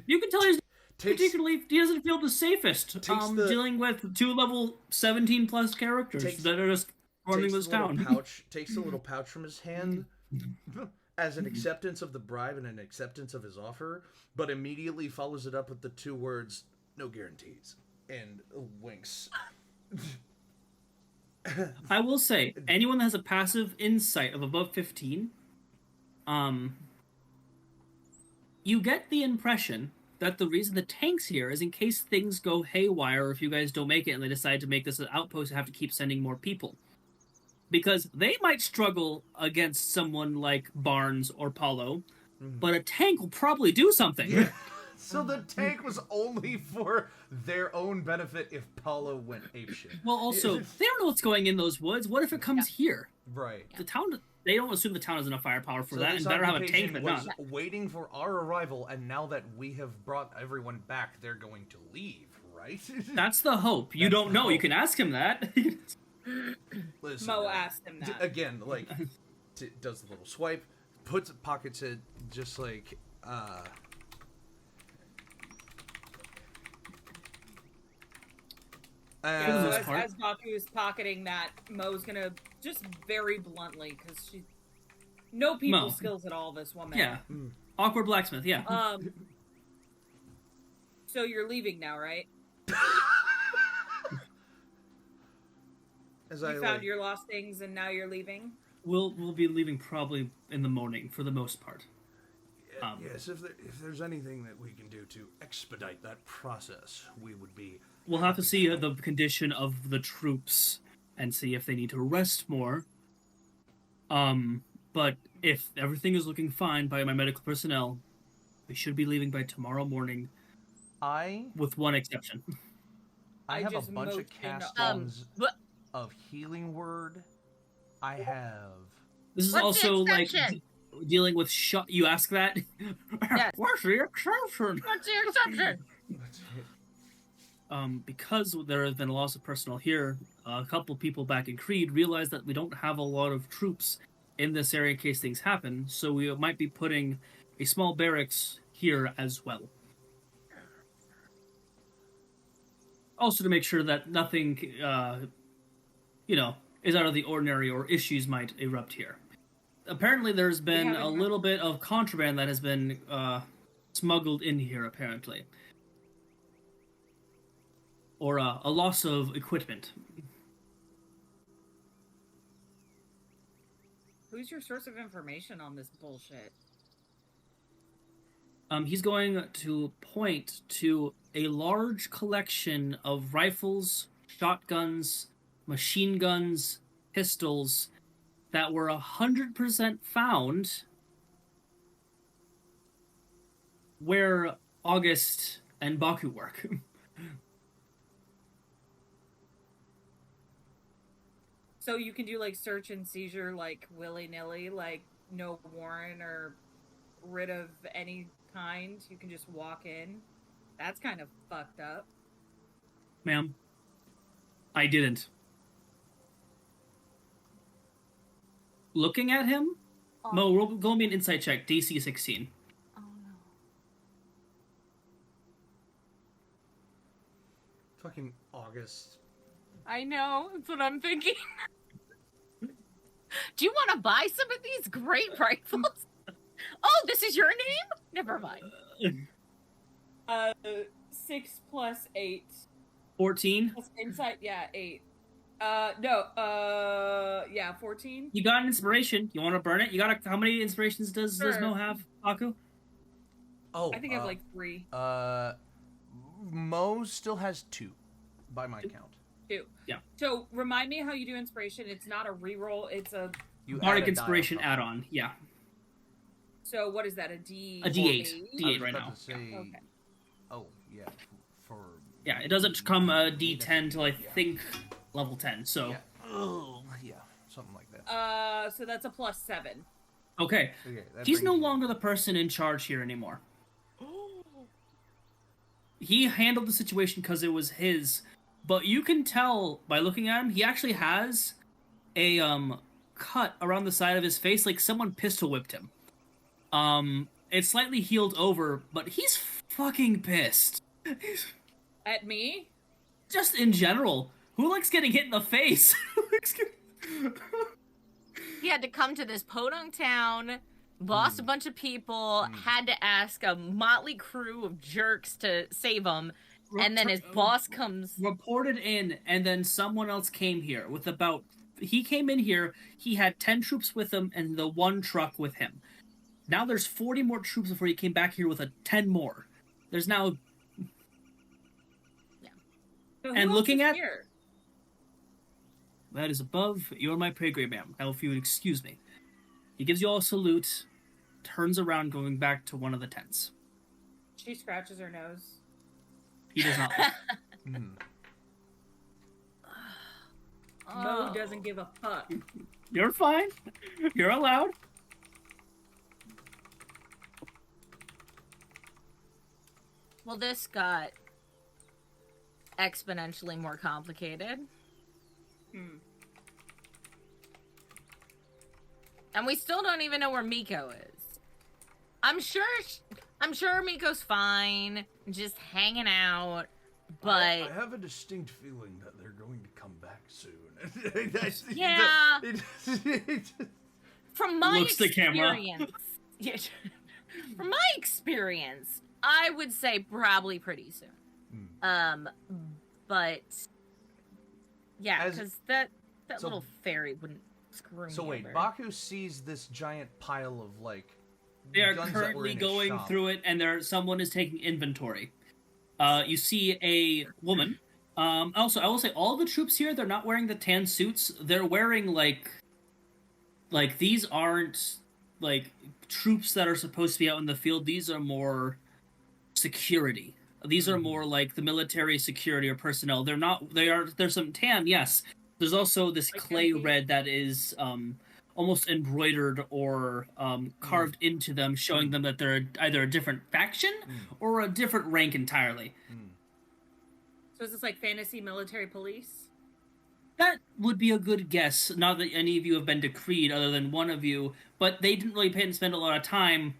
You can tell he's takes particularly, he doesn't feel the safest Takes the- dealing with 2 level 17 plus characters Takes- that are just running takes this the little town. takes the little pouch from his hand as an acceptance of the bribe and an acceptance of his offer, but immediately follows it up with the 2 words, "No guarantees," and winks. I will say, anyone that has a passive insight of above 15, you get the impression that the reason the tank's here is in case things go haywire, or if you guys don't make it and they decide to make this an outpost and have to keep sending more people. Because they might struggle against someone like Barnes or Paulo, but a tank will probably do something. Yeah. So the tank was only for their own benefit if Paulo went apeshit. Well, also, they don't know what's going in those woods. What if it comes here? Right. The town, they don't assume the town has enough firepower for So that, this and better have a occupation tank than was not. waiting for our arrival, and now that we have brought everyone back, they're going to leave, right? That's the hope. You That's don't the know. You hope. can ask him that. Listen, Mo asked him that. again, like, does the little swipe, pockets it, just like, For the most part. As Baku is pocketing that, Mo's gonna just very bluntly, because she no people Mo. skills at all. This woman. Yeah. Awkward blacksmith, yeah. So you're leaving now, right? As You I found your lost things and now you're leaving? We'll be leaving probably in the morning for the most part. Yes, if there's anything that we can do to expedite that process, we would be. We'll have to happy see help. the condition of the troops and see if they need to rest more. But if everything is looking fine by my medical personnel, we should be leaving by tomorrow morning, with one exception. I I have a just bunch of moved in, cast-ons but of healing word. I have. This is What's the also like exception? dealing with shot. You ask that? Yes. Where's the exception? what's the exception? Because there has been a loss of personnel here, a couple people back in Creed realized that we don't have a lot of troops in this area in case things happen, so we might be putting a small barracks here as well. Also to make sure that nothing, is out of the ordinary or issues might erupt here. Apparently there's been a little bit of contraband that has been smuggled in here, apparently. Or a loss of equipment. Who's your source of information on this bullshit? He's going to point to a large collection of rifles, shotguns, machine guns, pistols that were 100% found where August and Baku work. So you can do like search and seizure like willy-nilly, like no warrant or writ of any kind. You can just walk in. That's kind of fucked up. Ma'am, I didn't. Looking at him? Mo, roll me an insight check, DC 16. Oh no. Fucking August. I know. That's what I'm thinking. Do you want to buy some of these great rifles? Oh, this is your name? Never mind. 6 plus 8. 14? Plus insight, yeah, 8. 14. You got an inspiration. You want to burn it? You got how many inspirations does Sure. Mo have, Aku? Oh, I think I have like 3. Mo still has 2, by my count. 2. Yeah. So remind me how you do inspiration. It's not a reroll. It's a. You Bardic add a inspiration die. add-on. Yeah, So what is that? A D. a D8. I was D8 right about now. to say, Okay. Oh yeah, for Yeah, it doesn't come a D10 till I think level 10. So yeah. Oh yeah, something like that. So that's a plus 7. okay, Okay, that he's no brings you- longer the person in charge here anymore. He handled the situation because it was his, but you can tell by looking at him, he actually has a cut around the side of his face, like someone pistol whipped him. It's slightly healed over, but he's fucking pissed. At me? Just in general, who likes getting hit in the face? He had to come to this podunk town, lost a bunch of people, had to ask a motley crew of jerks to save him, and then his boss comes. Reported in, and then someone else came here with about. He came in here. He had 10 troops with him, and the 1 truck with him. Now there's 40 more troops before he came back here with 10 more. There's now. So who And else looking is at- here? That is above your my pay grade, ma'am. Now, if you would excuse me. He gives you all a salute, turns around, going back to one of the tents. She scratches her nose. He does not. Mo doesn't give a fuck. You're fine. You're allowed. Well, this got exponentially more complicated. And we still don't even know where Miko is. I'm sure Miko's fine, just hanging out, but I have a distinct feeling that they're going to come back soon. Yeah. From my Looks the camera. experience, Yeah, from my experience, I would say probably pretty soon. But yeah, As- because that That So- little fairy wouldn't screw So me wait, over. Baku sees this giant pile of like They are guns that were currently in his going shop. through it, and someone is taking inventory. You see a woman. Also, I will say all the troops here, they're not wearing the tan suits. They're wearing like these aren't like troops that are supposed to be out in the field. These are more security. These are more like the military security or personnel. They're not. There's some tan, yes. There's also this Like clay MP? red that is almost embroidered or carved into them, showing them that they're either a different faction or a different rank entirely. So is this like fantasy military police? That would be a good guess. Not that any of you have been decreed, other than one of you, but they didn't really spend a lot of time,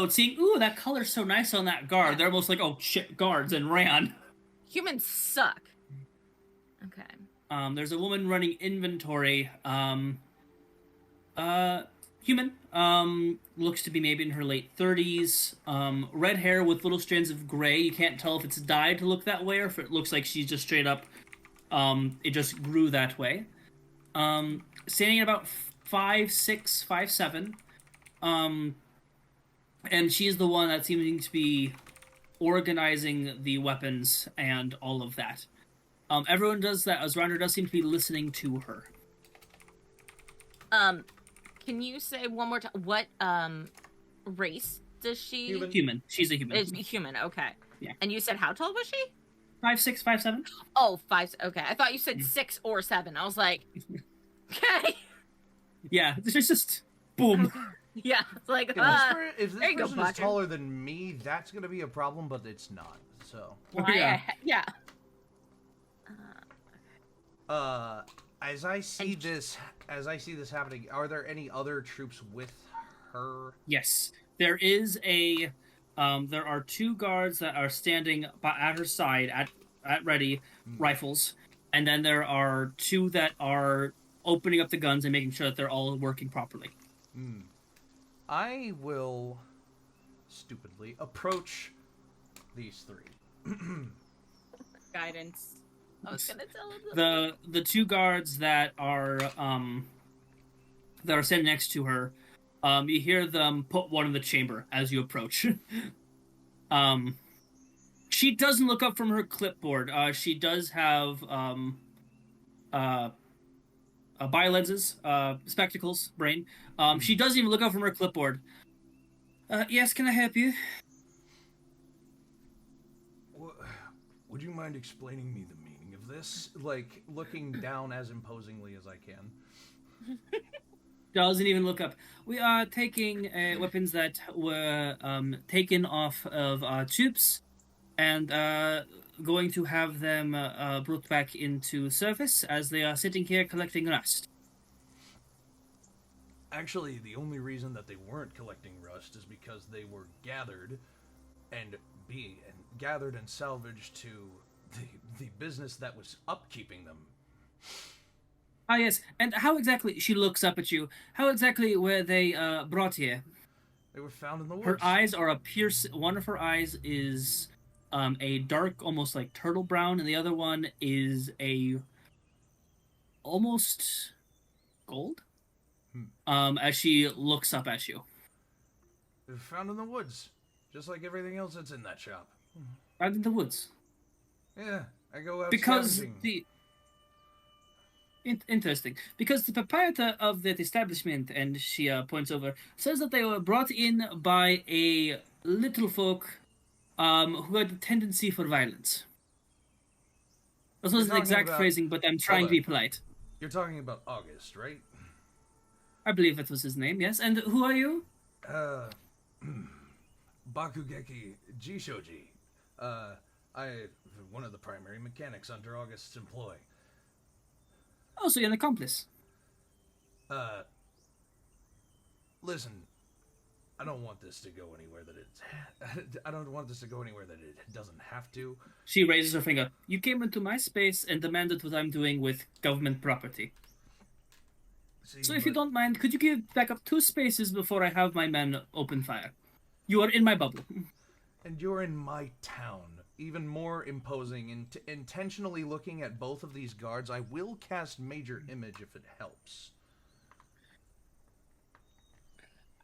seeing, ooh, that color's so nice on that guard. Yeah. They're almost like, oh shit, guards, and ran. Humans suck. Okay. There's a woman running inventory. Human. Looks to be maybe in her late 30s. Red hair with little strands of gray. You can't tell if it's dyed to look that way or if it looks like she's just straight up. It just grew that way. Standing at about 5'6", 5'7". And she's the one that seeming to be organizing the weapons and all of that. Everyone does that. Azrander does seem to be listening to her. Can you say one more time what race does she? Human. She's a human. Is human? Okay. Yeah. And you said how tall was she? 5'6", 5'7". Oh, 5. Okay, I thought you said 6 or 7. I was like, okay. Yeah, there's just boom. Yeah, it's like If there this you go, person is Butcher. taller than me, that's gonna be a problem, but it's not. So, why? Yeah. Yeah. as I see this happening, are there any other troops with her? Yes, there is a. There are 2 guards that are standing at her side at ready, rifles, and then there are 2 that are opening up the guns and making sure that they're all working properly. I will stupidly approach these 3. Guidance. I was gonna tell him The 2 guards that are standing next to her, you hear them put one in the chamber as you approach. She doesn't look up from her clipboard. She does have biolenses, spectacles, brain. She doesn't even look up from her clipboard. Yes, can I help you? Would you mind explaining me the meaning of this? Like, looking down as imposingly as I can. Doesn't even look up. We are taking weapons that were taken off of troops and going to have them brought back into service as they are sitting here collecting rust. Actually, the only reason that they weren't collecting rust is because they were gathered and salvaged to the business that was upkeeping them. Ah, yes. And how exactly, she looks up at you, how exactly were they brought here? They were found in the woods. Her eyes are one of her eyes is a dark, almost like turtle brown, and the other one is a almost gold. As she looks up at you. They were found in the woods, just like everything else that's in that shop. Out in the woods. Yeah, I go out Because scavenging. interesting. Because the proprietor of that establishment, and she points over, says that they were brought in by a little folk who had a tendency for violence. This wasn't the talking exact about- phrasing, but I'm trying to be polite. You're talking about August, right? I believe that was his name, yes. And who are you? Bakugeki Jishoji. I one of the primary mechanics under August's employ. Oh, so you're an accomplice. Listen, I don't want this to go anywhere that I don't want this to go anywhere that it doesn't have to. She raises her finger. You came into my space and demanded what I'm doing with government property. See, So if you don't mind, could you give back up 2 spaces before I have my men open fire? You are in my bubble. And you're in my town. even more imposing, and intentionally looking at both of these guards, I will cast Major Image if it helps.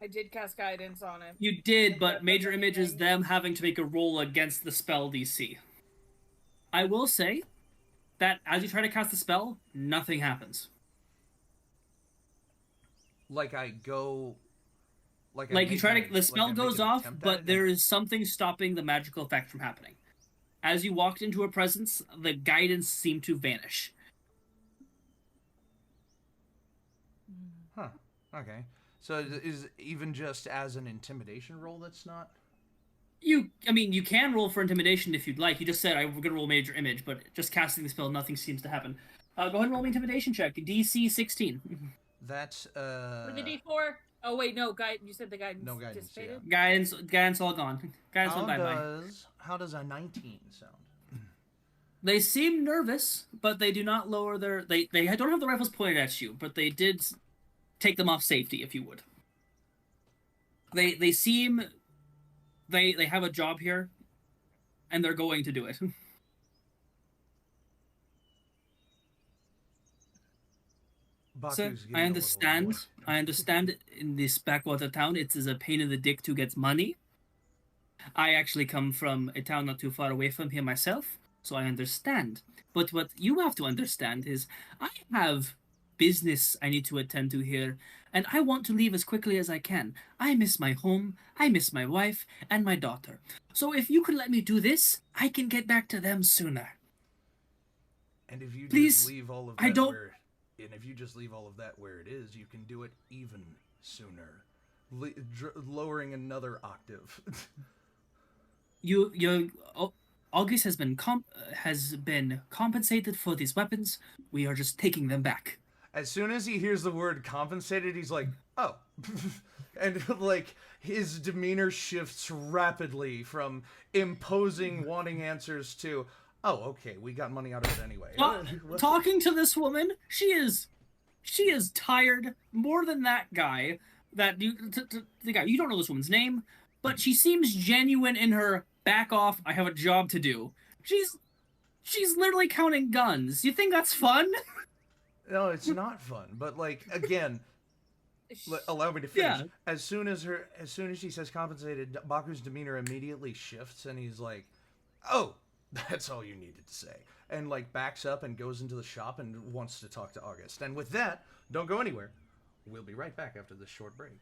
I did cast guidance on it. You did, but Major Image is them having to make a roll against the spell DC. I will say that as you try to cast the spell, nothing happens. Like I go... Like you try to... The spell goes off, but there is something stopping the magical effect from happening. As you walked into a presence, the guidance seemed to vanish. Huh. Okay. So is even just as an intimidation roll that's not... You can roll for intimidation if you'd like. You just said I'm going to roll Major Image, but just casting the spell, nothing seems to happen. Go ahead and roll me intimidation check. DC 16. That's, For the D4? Oh, wait, no, you said the guidance. No guidance, dissipated? Yeah. Guidance all gone. Guidance went bye-bye. How does a 19 sound? They seem nervous, but they do not lower their... They don't have the rifles pointed at you, but they did take them off safety, if you would. They seem... They have a job here, and they're going to do it. Sir, I understand. I understand in this backwater town, it is a pain in the dick to get money. I actually come from a town not too far away from here myself, so I understand. But what you have to understand is I have business I need to attend to here, and I want to leave as quickly as I can. I miss my home, I miss my wife, and my daughter. So if you could let me do this, I can get back to them sooner. And if you Please, just leave all of that and if you just leave all of that where it is, you can do it even sooner, lowering another octave. August has been compensated for these weapons. We are just taking them back. As soon as he hears the word compensated, he's like, oh. And, like, his demeanor shifts rapidly from imposing, wanting answers to, oh, okay, we got money out of it anyway. Talking to this woman, she is tired more than that guy. The guy, you don't know this woman's name, but she seems genuine in her back off, I have a job to do. She's literally counting guns. You think that's fun? No, it's not fun. But, like, again, allow me to finish. Yeah. As soon as she says compensated, Baku's demeanor immediately shifts, and he's like, oh, that's all you needed to say. And, like, backs up and goes into the shop and wants to talk to August. And with that, don't go anywhere. We'll be right back after this short break.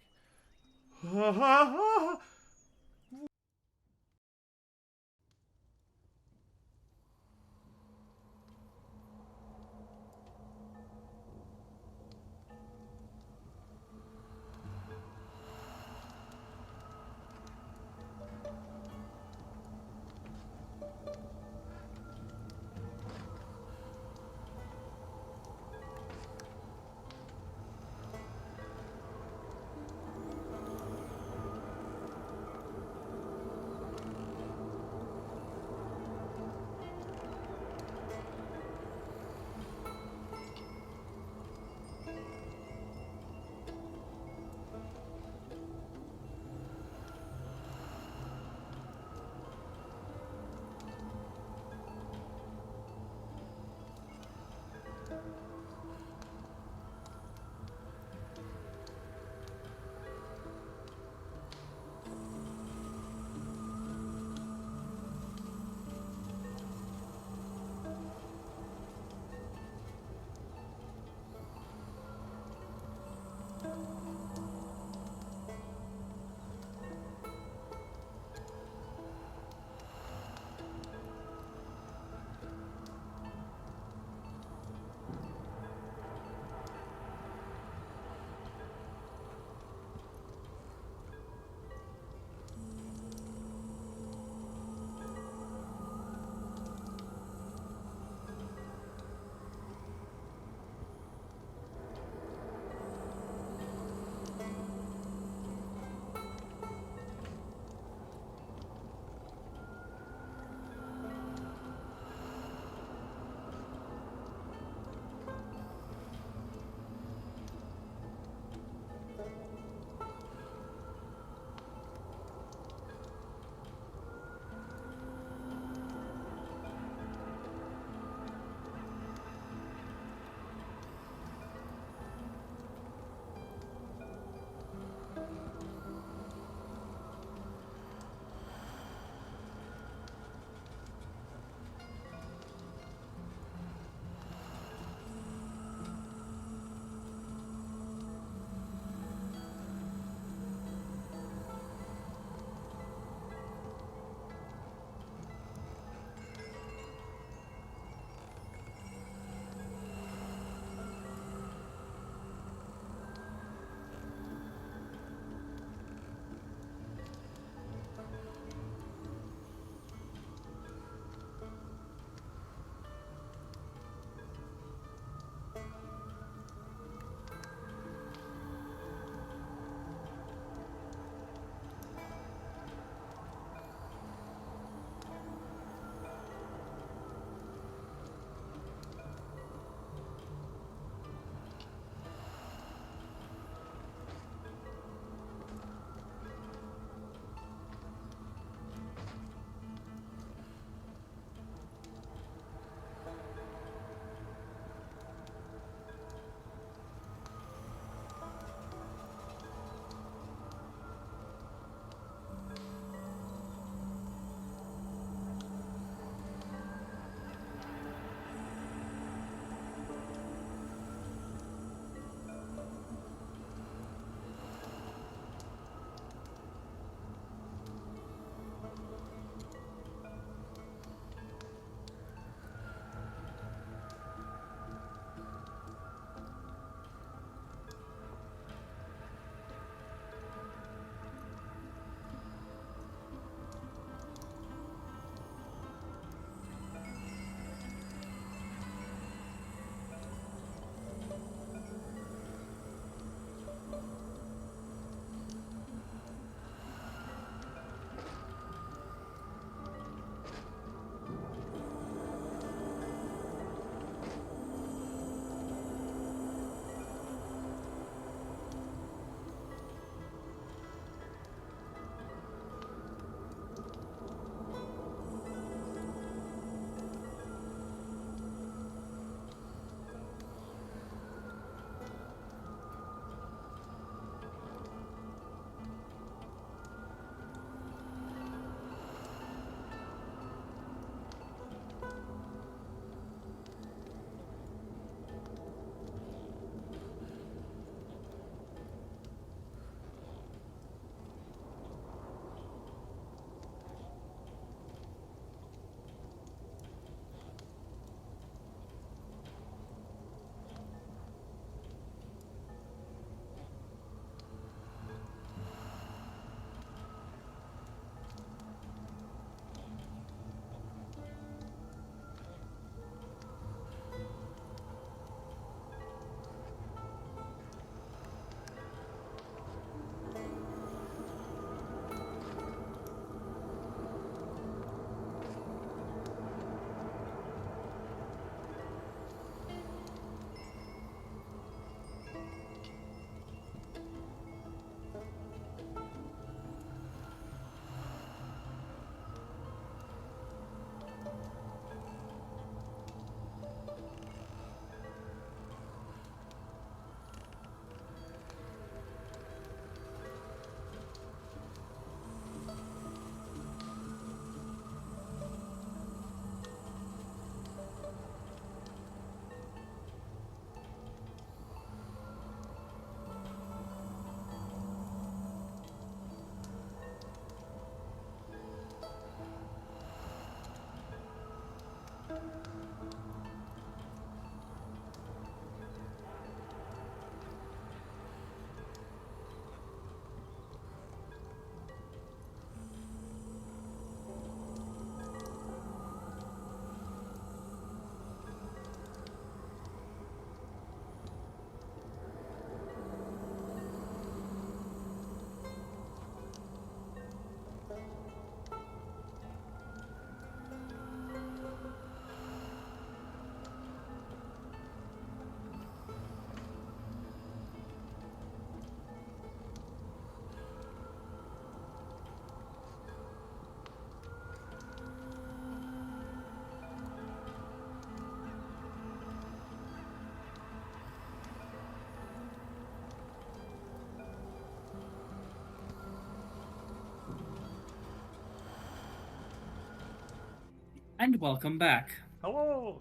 And welcome back. Hello.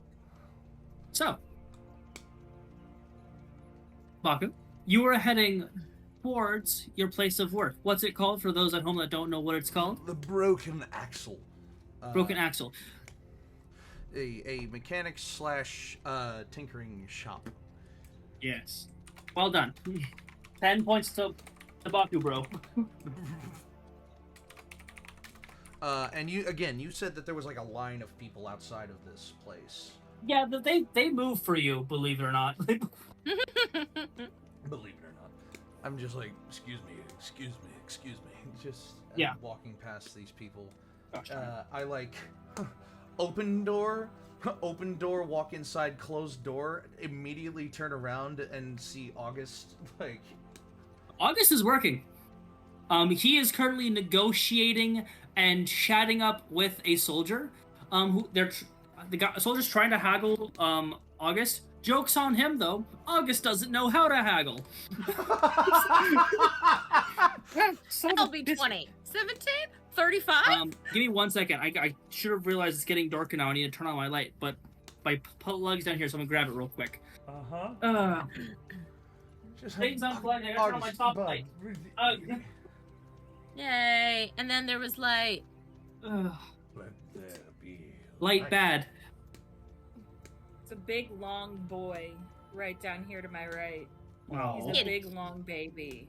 So, Baku, you are heading towards your place of work. What's it called for those at home that don't know what it's called? The Broken Axle. Broken Axle. A mechanic slash tinkering shop. Yes. Well done. 10 points to Baku, bro. And you said that there was like a line of people outside of this place. Yeah, they move for you, believe it or not. Believe it or not. I'm just like, excuse me. Just Yeah. walking past these people. Gosh, I like open door, walk inside, closed door, immediately turn around and see August like August is working. He is currently negotiating and chatting up with a soldier. Soldier's trying to haggle August. Joke's on him though. August doesn't know how to haggle. That'll be 20. 17? 35? Give me 1 second. I should have realized it's getting darker now. I need to turn on my light, but my plug's down here, so I'm gonna grab it real quick. just Things unplugged. I gotta turn on my top light. Yay. And then there was light. Let there be Light bad. It's a big long boy right down here to my right. Wow. He's a big long baby.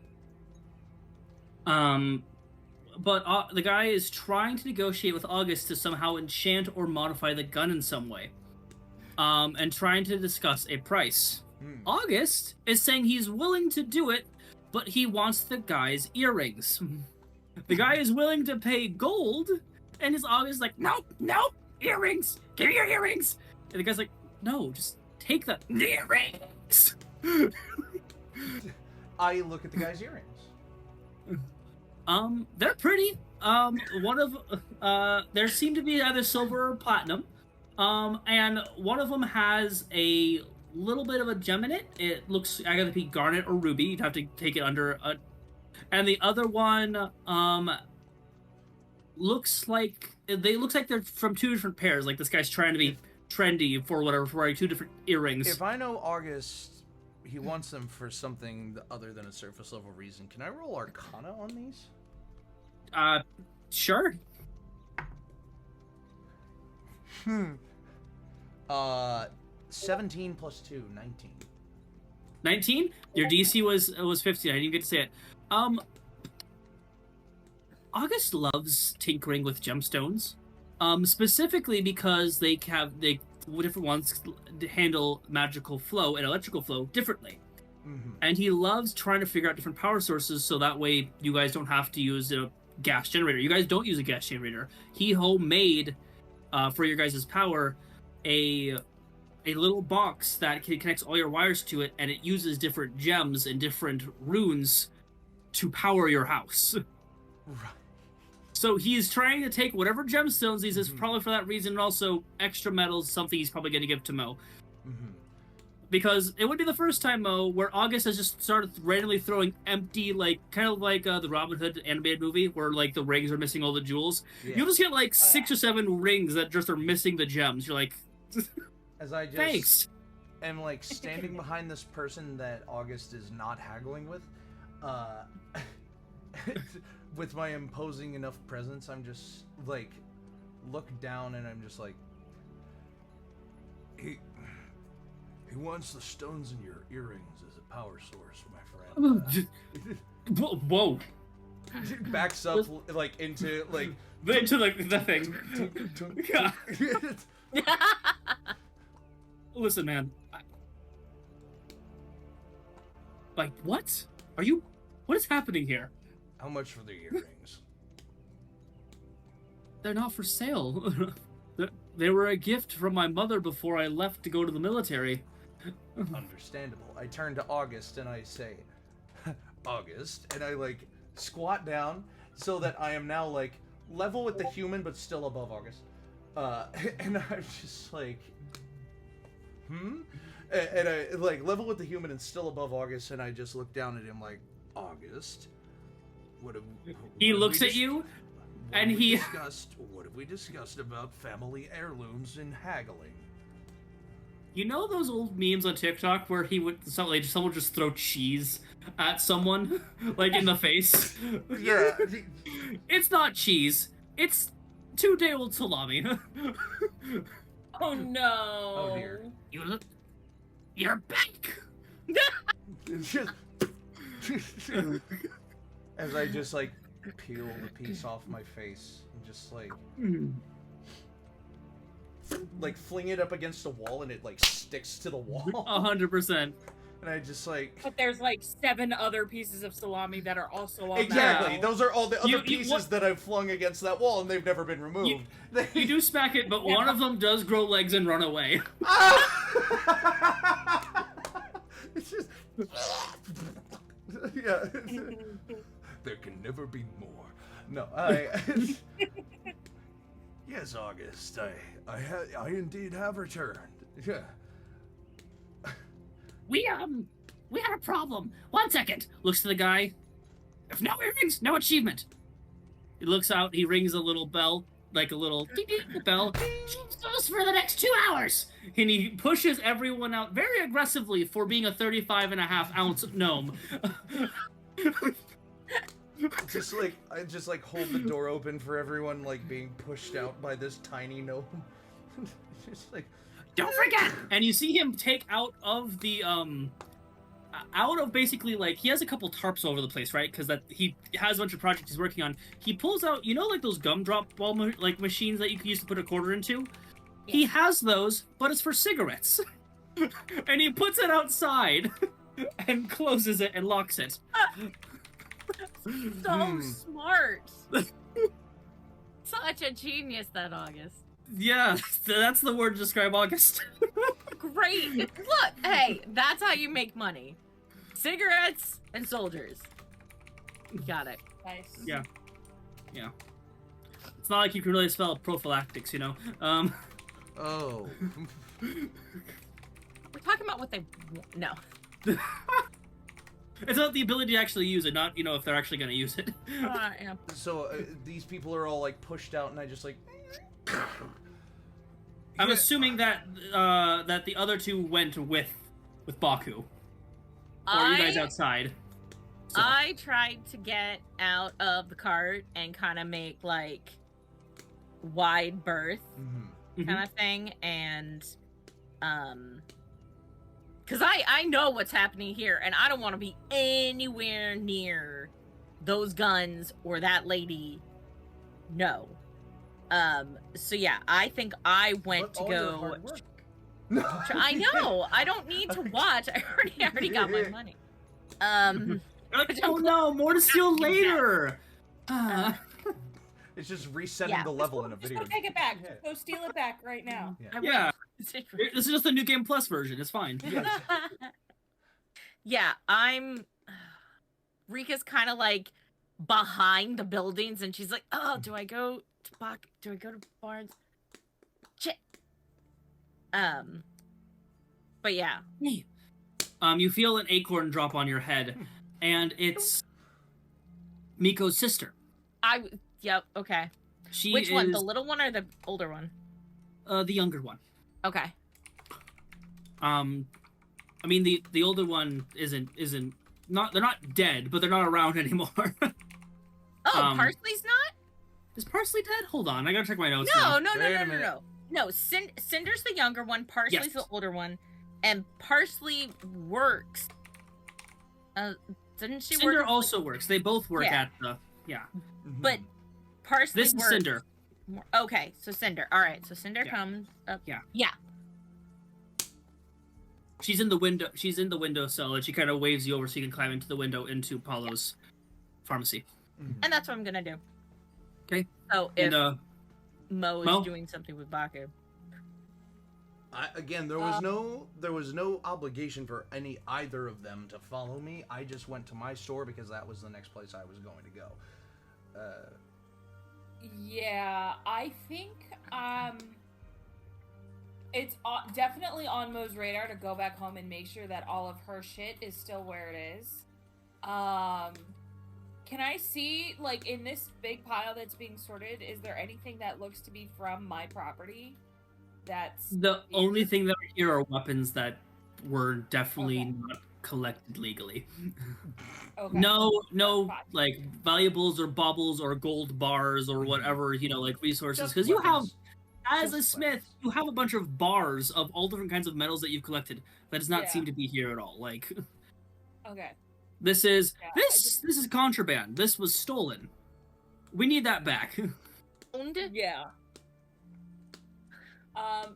But the guy is trying to negotiate with August to somehow enchant or modify the gun in some way. And trying to discuss a price. August is saying he's willing to do it, but he wants the guy's earrings. The guy is willing to pay gold, and his August is like, nope, earrings, give me your earrings. And the guy's like, no, just take the earrings. I look at the guy's earrings. They're pretty. One of there seem to be either silver or platinum. And one of them has a little bit of a gem in it. It looks either be garnet or ruby. You'd have to take it under a. And the other one, looks like they're from two different pairs. Like this guy's trying to be trendy for whatever, for wearing two different earrings. If I know August, he wants them for something other than a surface level reason. Can I roll Arcana on these? Sure. 17 plus 2, 19. 19? Your DC was 15. I didn't even get to say it. August loves tinkering with gemstones. Specifically because they different ones handle magical flow and electrical flow differently. Mm-hmm. And he loves trying to figure out different power sources so that way you guys don't have to use a gas generator. You guys don't use a gas generator. He homemade, for your guys' power, a little box that connects all your wires to it, and it uses different gems and different runes to power your house. Right. So he's trying to take whatever gemstones he uses, probably for that reason, and also extra metals, something he's probably going to give to Mo. Mm-hmm. Because it would be the first time, Mo, where August has just started randomly throwing empty, like, kind of like the Robin Hood animated movie, where, like, the rings are missing all the jewels. Yeah. You'll just get, like, 6 or 7 rings that just are missing the gems. You're like, as I just thanks. am, like, standing behind this person that August is not haggling with, with my imposing enough presence, I'm just, like, look down and I'm just like, He wants the stones in your earrings as a power source, my friend. Whoa. Backs up, like, into, like... into, like, the thing. Yeah. Listen, man. Like, what? What is happening here? How much for the earrings? They're not for sale. They were a gift from my mother before I left to go to the military. Understandable. I turn to August and I say, August, and I, like, squat down so that I am now, like, level with the human but still above August. And I'm just like, And I, like, level with the human and still above August, and I just look down at him like, August? He looks at you, And he What have we discussed about family heirlooms and haggling? You know those old memes on TikTok where someone would just throw cheese at someone, like in the face? Yeah. It's not cheese. It's 2-day-old salami. Oh no. Oh dear. You're back. It's just as I just like peel the piece off my face and just like fling it up against the wall, and it like sticks to the wall. 100%. And I just like. But there's like 7 other pieces of salami that are also on Exactly. that. Those are all the other pieces that I've flung against that wall, and they've never been removed. You do smack it, but one of them does grow legs and run away. It's just. Yeah. There can never be more. No, Yes, August. I indeed have returned. Yeah. We had a problem. 1 second. Looks to the guy. If no earrings, no achievement. He looks out. He rings a little bell, like a little ding-ding bell. She's closed for the next 2 hours. And he pushes everyone out very aggressively for being a 35.5-ounce gnome. I just hold the door open for everyone like being pushed out by this tiny gnome. Just like, don't forget. And you see him take out of the basically, like, he has a couple tarps all over the place, right? Because that he has a bunch of projects he's working on. He pulls out, you know, like those gumdrop ball machines that you can use to put a quarter into. Yeah. He has those, but it's for cigarettes. And he puts it outside and closes it and locks it. So smart. Such a genius, that August. Yeah, that's the word to describe August. Great. Look, hey, that's how you make money. Cigarettes and soldiers. Got it. Nice. Yeah. Yeah. It's not like you can really spell prophylactics, you know? Oh. We're talking about what they... No. It's not the ability to actually use it, not, you know, if they're actually going to use it. Yeah. So, these people are all, like, pushed out, and I just, like... I'm assuming that that the other two went with Baku. Or are you guys outside? So. I tried to get out of the cart and kind of make, like, wide berth kind of thing, and, because I know what's happening here, and I don't want to be anywhere near those guns or that lady. No. So yeah, I think I went to go. I know. I don't need to watch. I already got my money. Oh no, more to steal later. It's just resetting the level in a video. Just go take it back. Just go steal it back right now. Yeah. This is just the New Game Plus version. It's fine. Yeah, Rika's kind of like behind the buildings, and she's like, "Oh, do I go to Barnes? Shit." But yeah. You feel an acorn drop on your head, and it's Miko's sister. Yep. Okay. Which one? The little one or the older one? The younger one. Okay. I mean, the older one isn't not. They're not dead, but they're not around anymore. Parsley's not? Is Parsley dead? Hold on, I gotta check my notes. No. No, Cinder's the younger one. Parsley's the older one, and Parsley works. Didn't she? Cinder also works. They both work at the But Parsley. This is Cinder. Okay, so Cinder. All right, so Cinder comes up. Yeah. She's in the window. She's in the windowsill, and she kind of waves you over so you can climb into the window into Paulo's pharmacy. And that's what I'm gonna do. Okay. So if Mo is doing something with Baku. Again, there was no obligation for either of them to follow me. I just went to my store because that was the next place I was going to go. Yeah, I think it's definitely on Mo's radar to go back home and make sure that all of her shit is still where it is. Can I see, like, in this big pile that's being sorted, is there anything that looks to be from my property? That's The only thing that are here are weapons that were definitely Okay. not collected legally. okay. No, Fine. like valuables or baubles or gold bars or whatever, like resources. Just Because you have, weapons. as Just a smith, weapons. you have a bunch of bars of all different kinds of metals that you've collected. That does not Yeah. seem to be here at all. Like, Okay. this is Yeah, this is contraband. This was stolen. We need that back. Owned? Yeah.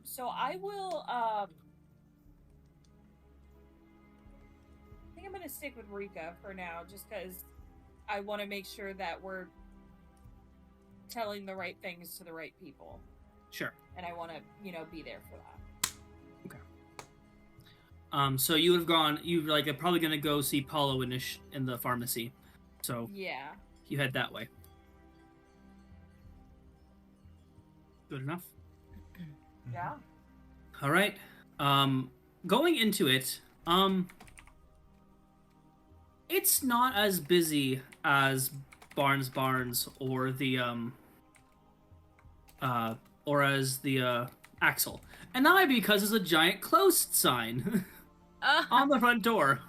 So I will, I think I'm gonna stick with Rika for now, just because I want to make sure that we're telling the right things to the right people, Sure. and I want to, be there for that. So you would have gone. You're like probably gonna go see Paulo in the pharmacy. So Yeah. you head that way. Good enough. Yeah. All right. Going into it, it's not as busy as Barnes or the Axle, and that might be because there's a giant closed sign on the front door.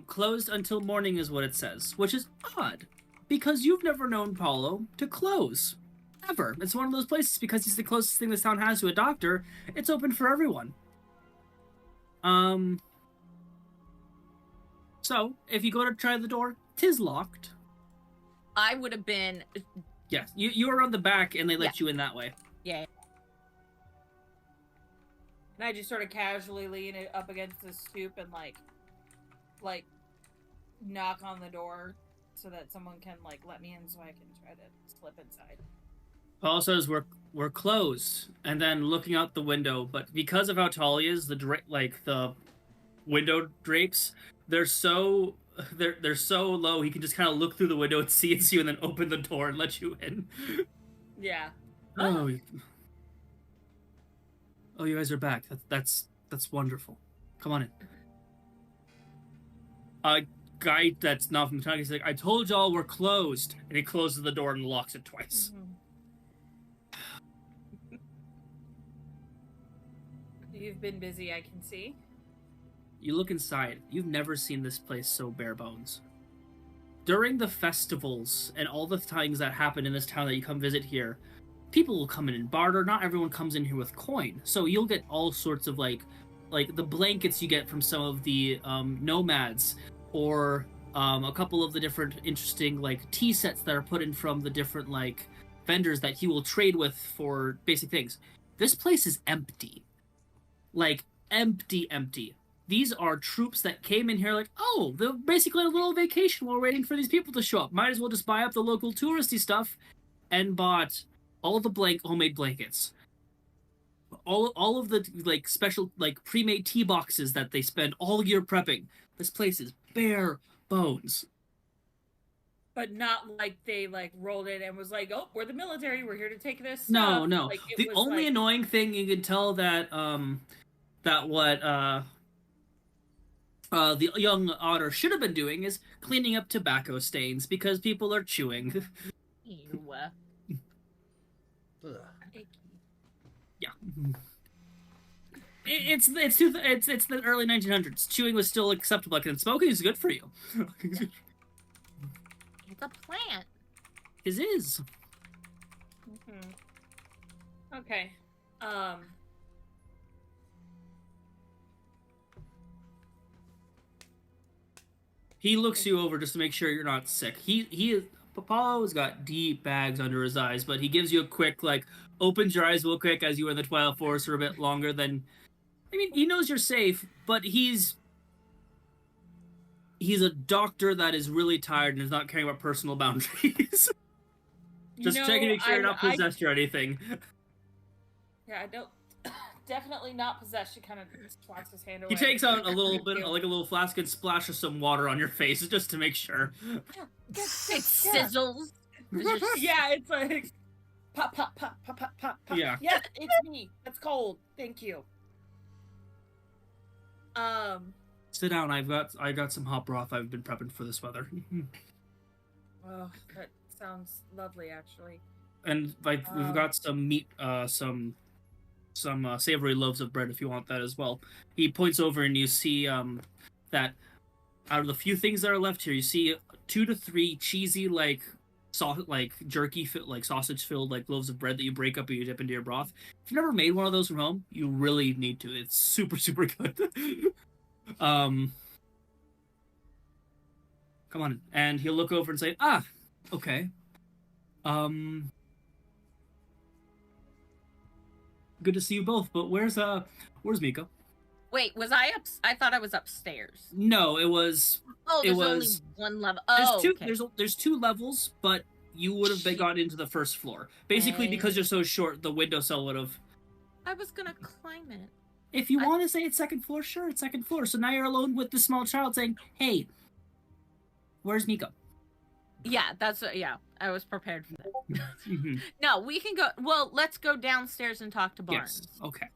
Closed until morning is what it says, which is odd, because you've never known Paulo to close. Ever. It's one of those places because he's the closest thing this town has to a doctor. It's open for everyone. So, if you go to try the door, 'tis locked. I would have been. Yes, you were on the back and they let you in that way. Yeah. And I just sort of casually lean it up against the stoop and like knock on the door so that someone can like let me in so I can try to slip inside. Paul says we're closed, and then looking out the window, but because of how tall he is, the window drapes, they're so low he can just kind of look through the window and see it's you, and then open the door and let you in. Yeah. Oh, you guys are back. That's wonderful. Come on in. A guy that's not from the town, he's like, I told y'all we're closed, and he closes the door and locks it twice. Mm-hmm. You've been busy, I can see. You look inside. You've never seen this place so bare bones. During the festivals and all the things that happen in this town that you come visit here, people will come in and barter. Not everyone comes in here with coin. So you'll get all sorts of like the blankets you get from some of the nomads, or a couple of the different interesting like tea sets that are put in from the different like vendors that he will trade with for basic things. This place is empty. Like, empty. These are troops that came in here like, oh, they're basically on a little vacation while waiting for these people to show up. Might as well just buy up the local touristy stuff, and bought all the homemade blankets. All of the, like, special, like, pre-made tea boxes that they spend all year prepping. This place is bare bones. But not like they like rolled it and was like, oh, we're the military, we're here to take this stuff. No. Like, it The was only like... annoying thing you can tell that the young otter should have been doing is cleaning up tobacco stains because people are chewing. Ew. Ugh. Yeah. It's the early 1900s. Chewing was still acceptable, and smoking is good for you. It's a plant. It is. Mm-hmm. Okay. He looks you over just to make sure you're not sick. Papa's got deep bags under his eyes, but he gives you a quick, like, opens your eyes real quick as you were in the Twilight Forest for a bit longer than... I mean, he knows you're safe, but he's a doctor that is really tired and is not caring about personal boundaries. Just checking to make sure you're not possessed or anything. Yeah, I don't... Definitely not possessed. She kind of swats his hand away. He takes out a little bit, like a little flask, and splashes some water on your face just to make sure. It sizzles. Yeah, it's like pop, pop, pop, pop, pop, pop, pop. Yeah. Yes, it's me. It's cold. Thank you. Sit down. I got some hot broth I've been prepping for this weather. Oh, that sounds lovely, actually. And like we've got some meat, some savory loaves of bread if you want that as well. He points over and you see that out of the few things that are left here, you see 2 to 3 cheesy like jerky like sausage filled like loaves of bread that you break up and you dip into your broth. If you've never made one of those from home, you really need to. It's super super good. Come on, and he'll look over and say, "Ah, okay. Good to see you both. But where's Miko?" Wait, was I up? I thought I was upstairs. No, it was. Oh, it there's only was. one level. There's Oh, two. okay. There's 2 levels, but you would have gone into the first floor. Basically, because you're so short, the windowsill would have. I was gonna climb it. If you want to say it's second floor, sure, it's second floor. So now you're alone with the small child saying, "Hey, where's Miko?" Yeah, that's yeah. I was prepared for that. Mhm. No, we can go. Well, let's go downstairs and talk to Barnes. Yes. Okay.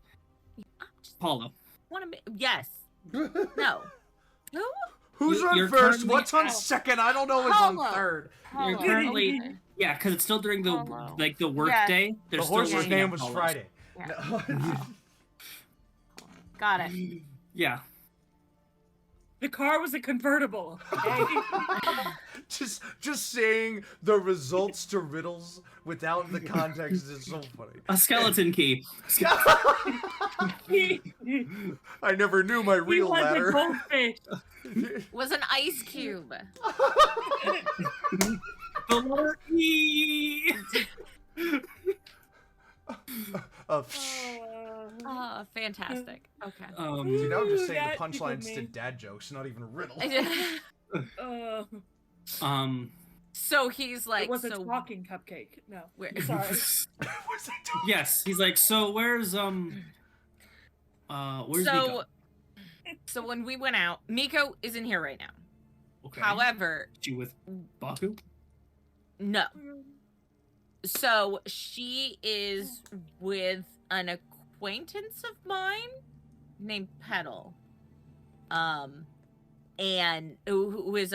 I just Paulo. want to. Yes. No. Who? Who's on You're first? currently- What's on second? I don't know what's on Paulo. third. You're Paulo, currently okay. yeah, because it's still during the Paulo. the work Yes. day. They're The still horse's working name at was Paulo's. Friday. Yeah. No. Got it. Yeah. The car was a convertible. Okay? just saying the results to riddles without the context is so funny. A skeleton key. I never knew my He real was a ladder. goldfish. Was an ice cube. The letter E. Fantastic. Okay. See, now I'm just saying That the punchlines tickled to me. dad jokes, not even riddles. So he's like, it was a so talking cupcake. No, where? sorry. Was I talking? Yes, he's like, so where's Miko? So when we went out, Miko isn't here right now. Okay. However, She with Baku? no. So she is with an acquaintance of mine named Petal. And who is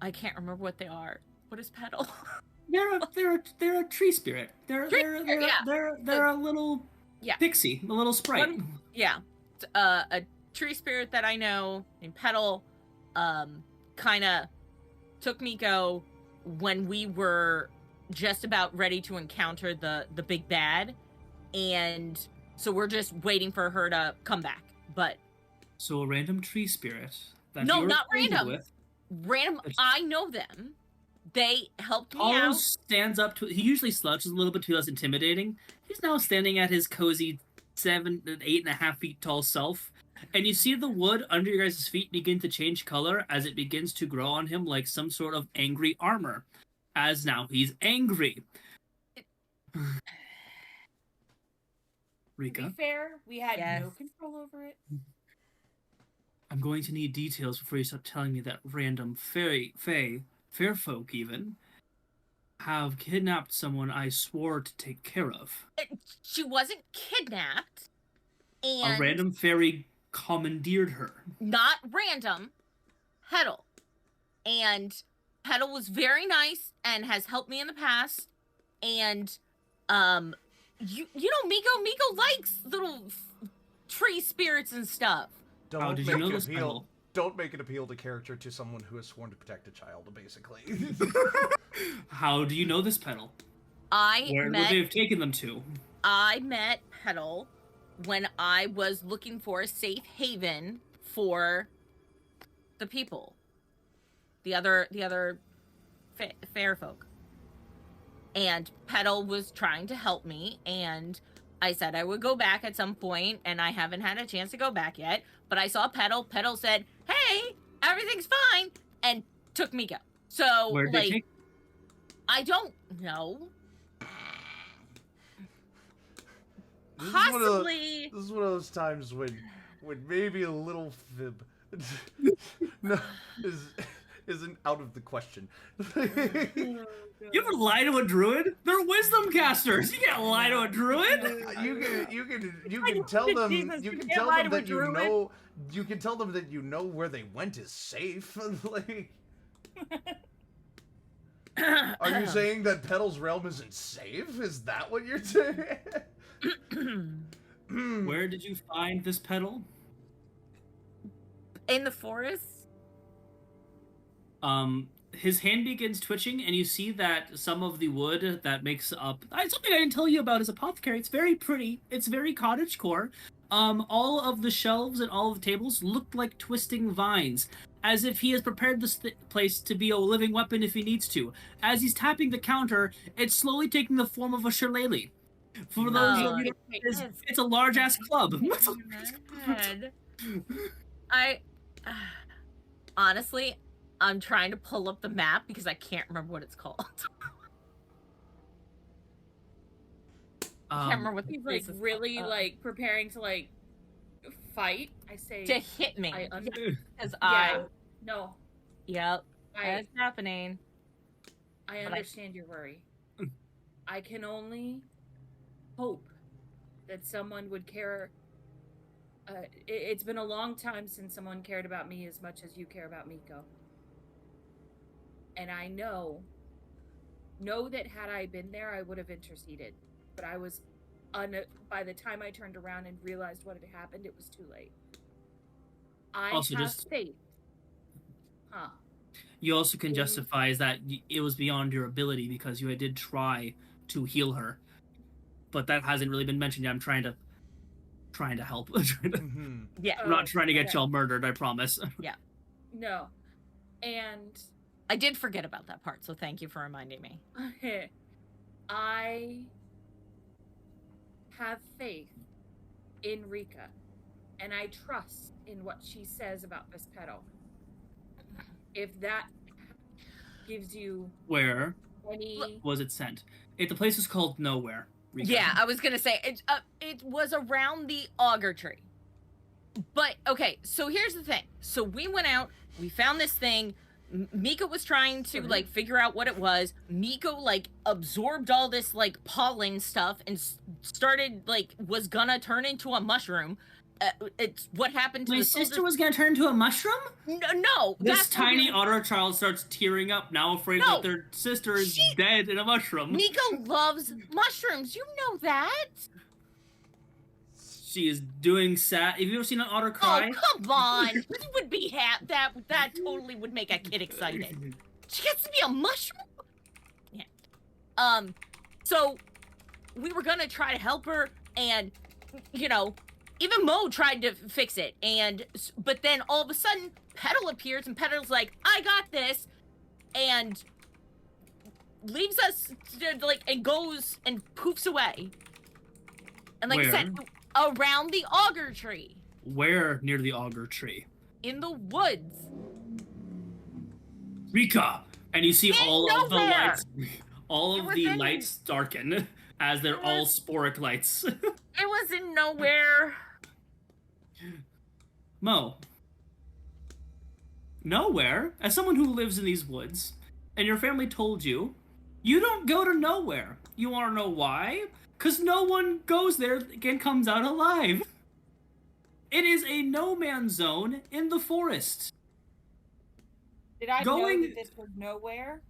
I can't remember what they are. What is Petal? They're a tree spirit. They're a little Yeah. pixie, a little sprite. Yeah. A tree spirit that I know named Petal kind of took Miko when we were just about ready to encounter the big bad, and so we're just waiting for her to come back. But So a random tree spirit that No, you're not acquainted random. with. random, I know them. They helped me Paulo out. stands up to. He usually slouches a little bit to be less intimidating. He's now standing at his cozy 8.5 feet tall self, and you see the wood under your guys' feet begin to change color as it begins to grow on him like some sort of angry armor. As now he's angry. To Rika, be fair, we had Yes. no control over it. I'm going to need details before you start telling me that random fair folk even have kidnapped someone I swore to take care of. She wasn't kidnapped, and A random fairy commandeered her. not random, Petal. And Petal was very nice and has helped me in the past. And you know Miko likes little tree spirits and stuff. Don't did make you know it this, appeal. Petal? Don't make it appeal to character to someone who has sworn to protect a child, basically. How do you know this Petal? Where would met they have taken them to? Petal when I was looking for a safe haven for the people, the other fair folk. And Petal was trying to help me, and I said I would go back at some point, and I haven't had a chance to go back yet. But I saw Petal. Petal said, "Hey, everything's fine," and took Miko. So Where did they take? I don't know. This is Possibly. This is one of those times when maybe a little fib no, isn't out of the question. You ever lie to a druid? They're wisdom casters. You can't lie to a druid. You can tell them Jesus, you you can can't tell lie them to a that you druid. know you can tell them that you know where they went is safe. Like, are you saying that Petal's realm isn't safe? Is that what you're saying? Where did you find this petal? In the forest? His hand begins twitching, and you see that some of the wood that makes up something I didn't tell you about his apothecary. It's very pretty. It's very cottagecore. All of the shelves and all of the tables look like twisting vines, as if he has prepared this place to be a living weapon if he needs to. As he's tapping the counter, it's slowly taking the form of a shillelagh. For those of you, it's a large ass club. Honestly, I'm trying to pull up the map because I can't remember what it's called. I can't remember what the He's like place is really called. like preparing to like fight. I say To hit me. I Because no. Yep. I That's happening. I understand your worry. I can only hope that someone would care. It's been a long time since someone cared about me as much as you care about Miko. And I know that had I been there, I would have interceded. But I was, by the time I turned around and realized what had happened, it was too late. I Also, have just- faith. Huh. You also can justify is that it was beyond your ability because you did try to heal her, but that hasn't really been mentioned yet. I'm trying to help. Yeah. I'm not trying to get y'all murdered, I promise. No. And I did forget about that part, so thank you for reminding me. I have faith in Rika, and I trust in what she says about this petal. If that gives you Where any... was it sent? The place is called Nowhere. Rika. Yeah, I was gonna say it was around the auger tree. But okay, so here's the thing. So we went out, we found this thing. Miko was trying to like figure out what it was. Miko like absorbed all this like pollen stuff and started like was gonna turn into a mushroom. It's what happened to My the sister soldiers. was gonna turn into a mushroom? No, This that's tiny otter child starts tearing up, now afraid No, that their sister is dead in a mushroom. Miko loves mushrooms. You know that. She is doing sad. Have you ever seen an otter cry? Oh, come on. He would be that totally would make a kid excited. She gets to be a mushroom? Yeah. So we were gonna try to help her, and you know, even Mo tried to fix it, but then all of a sudden Petal appears, and Petal's like, I got this, and leaves us like and goes and poofs away. And like I said, around the auger tree. Where near the auger tree? In the woods. Rika! And you see all of the nowhere. lights, all of the lights darken as they're all sporic lights. It was in nowhere. Mo. Nowhere? As someone who lives in these woods, and your family told you, you don't go to nowhere. You want to know why? Because no one goes there and comes out alive. It is a no man's zone in the forest. Did I know that this was nowhere?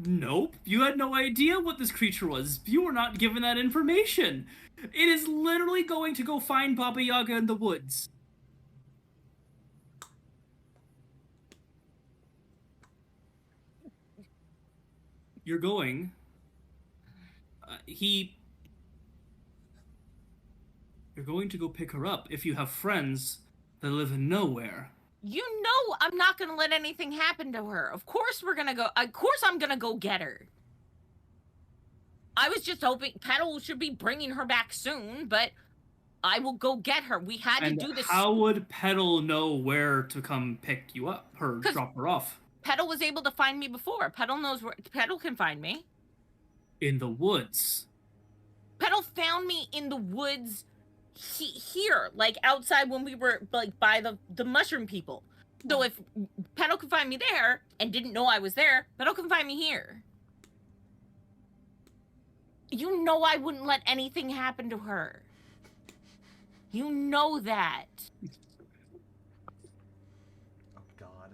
Nope. You had no idea what this creature was. You were not given that information. It is literally going to go find Baba Yaga in the woods. You're going. You're going to go pick her up if you have friends that live in nowhere. You know I'm not gonna let anything happen to her. Of course I'm gonna go get her. I was just hoping Petal should be bringing her back soon, but I will go get her. We had to do this. How would Petal know where to come pick you up or drop her off? Petal was able to find me before. Petal knows where. Petal can find me. In the woods. Petal found me in the woods here, like outside when we were like by the mushroom people. So if Petal can find me there and didn't know I was there, Petal can find me here. You know I wouldn't let anything happen to her. You know that. Oh God.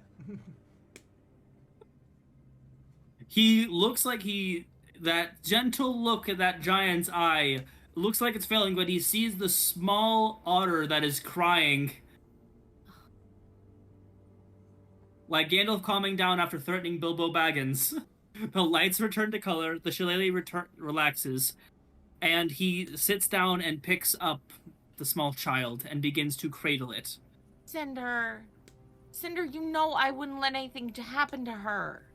He looks like that gentle look at that giant's eye looks like it's failing, but he sees the small otter that is crying. Like Gandalf calming down after threatening Bilbo Baggins. The lights return to color, the shillelagh relaxes, and he sits down and picks up the small child and begins to cradle it. Cinder, you know I wouldn't let anything to happen to her.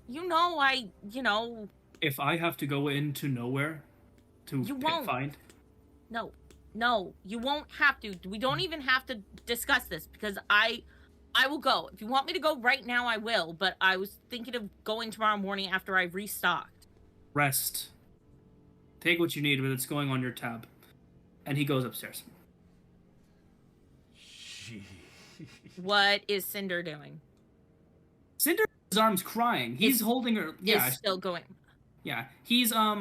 You know If I have to go into nowhere to You won't. find... No, you won't have to. We don't even have to discuss this because I will go. If you want me to go right now, I will, but I was thinking of going tomorrow morning after I restocked. Rest. Take what you need, but it's going on your tab. And he goes upstairs. Jeez. What is Cinder doing? Cinder, his arms crying. He's holding her. Yeah, Is still going. yeah. He's I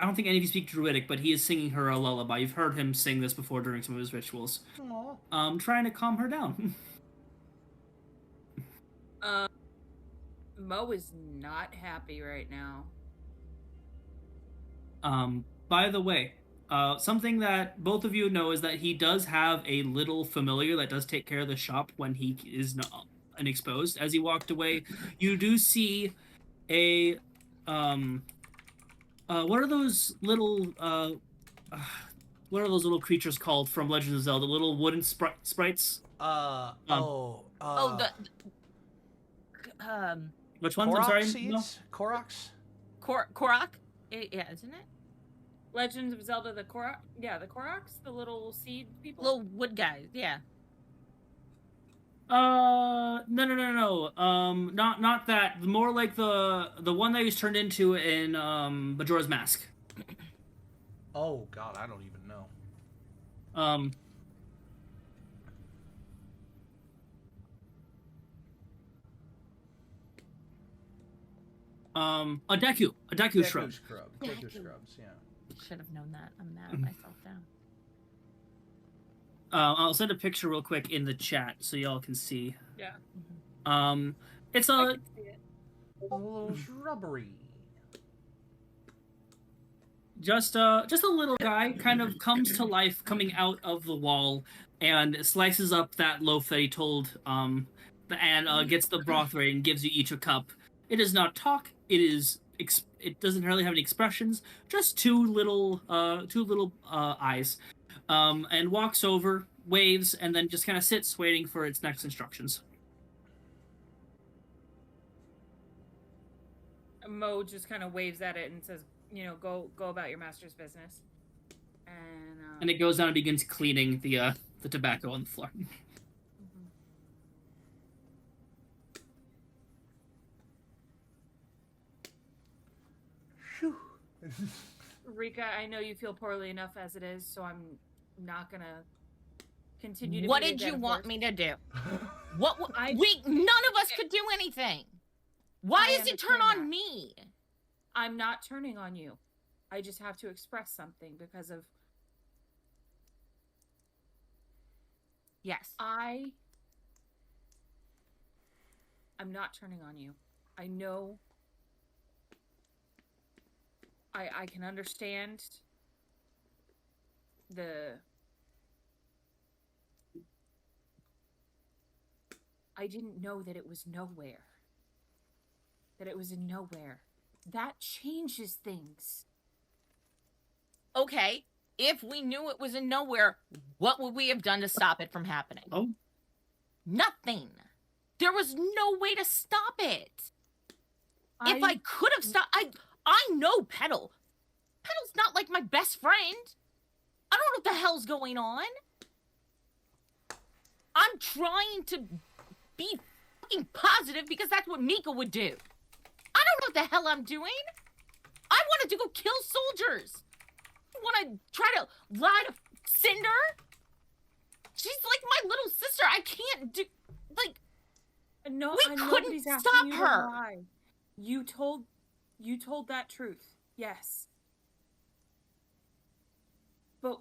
don't think any of you speak Druidic, but he is singing her a lullaby. You've heard him sing this before during some of his rituals. Aww. Trying to calm her down. Mo is not happy right now. By the way, something that both of you know is that he does have a little familiar that does take care of the shop when he is not unexposed. As he walked away, you do see a what are those little creatures called from Legend of Zelda? Little wooden sprites? Which ones? I'm sorry. No? Koroks? Korok? Yeah, isn't it? Legends of Zelda, the Korok? Yeah, the Koroks, the little seed people. Little wood guys, yeah. No. Not that. More like the one that he's turned into in Majora's Mask. Oh God, I don't even know. A Deku shrub. Deku scrubs, yeah. Should have known that. I'm mad at myself now. I'll send a picture real quick in the chat so y'all can see. Yeah. It's I a can see it. A little shrubbery. just a little guy kind of comes to life coming out of the wall and slices up that loaf that he told and gets the broth ready and gives you each a cup. It does not talk. It doesn't really have any expressions. Just two little eyes. And walks over, waves, and then just kind of sits waiting for its next instructions. Mo just kind of waves at it and says, go about your master's business. And it goes down and begins cleaning the tobacco on the floor. Rika, I know you feel poorly enough as it is, so I'm not gonna continue to. What did you want me to do? None of us could do anything. Why is it turn on me? I'm not turning on you. I just have to express something because of. Yes. I'm not turning on you. I know. I can understand I didn't know that it was nowhere. That it was in nowhere. That changes things. Okay, if we knew it was in nowhere, what would we have done to stop it from happening? Oh. Nothing. There was no way to stop it. If I could have stopped, I know Petal. Petal's not like my best friend. I don't know what the hell's going on. I'm trying to be fucking positive because that's what Miko would do. I don't know what the hell I'm doing. I wanted to go kill soldiers. I want to try to lie to Cinder. She's like my little sister. I can't do, like, No, we couldn't nobody's asking stop you to her. lie. You told that truth. Yes. But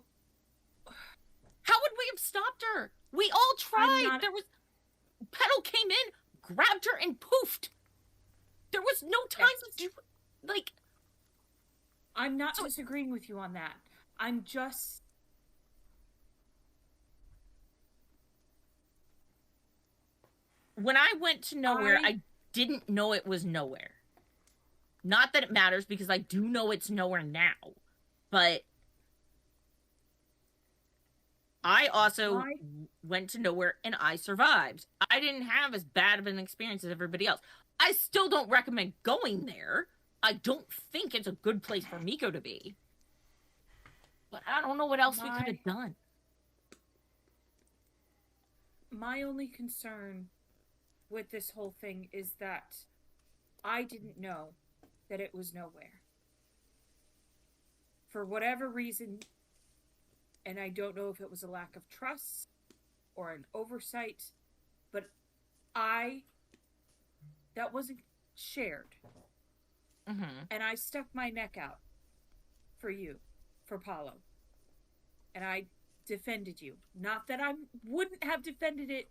How would we have stopped her? We all tried. not- There was, Petal came in, grabbed her, and poofed. There was no time Yes. to do, like. I'm not disagreeing with you on that. I'm just... When I went to nowhere, I didn't know it was nowhere. Not that it matters, because I do know it's nowhere now. But I also went to nowhere and I survived. I didn't have as bad of an experience as everybody else. I still don't recommend going there. I don't think it's a good place for Miko to be. But I don't know what else we could have done. My only concern with this whole thing is that I didn't know that it was nowhere. For whatever reason, and I don't know if it was a lack of trust or an oversight, but that wasn't shared. Mm-hmm. And I stuck my neck out for you, for Paulo. And I defended you. Not that I wouldn't have defended it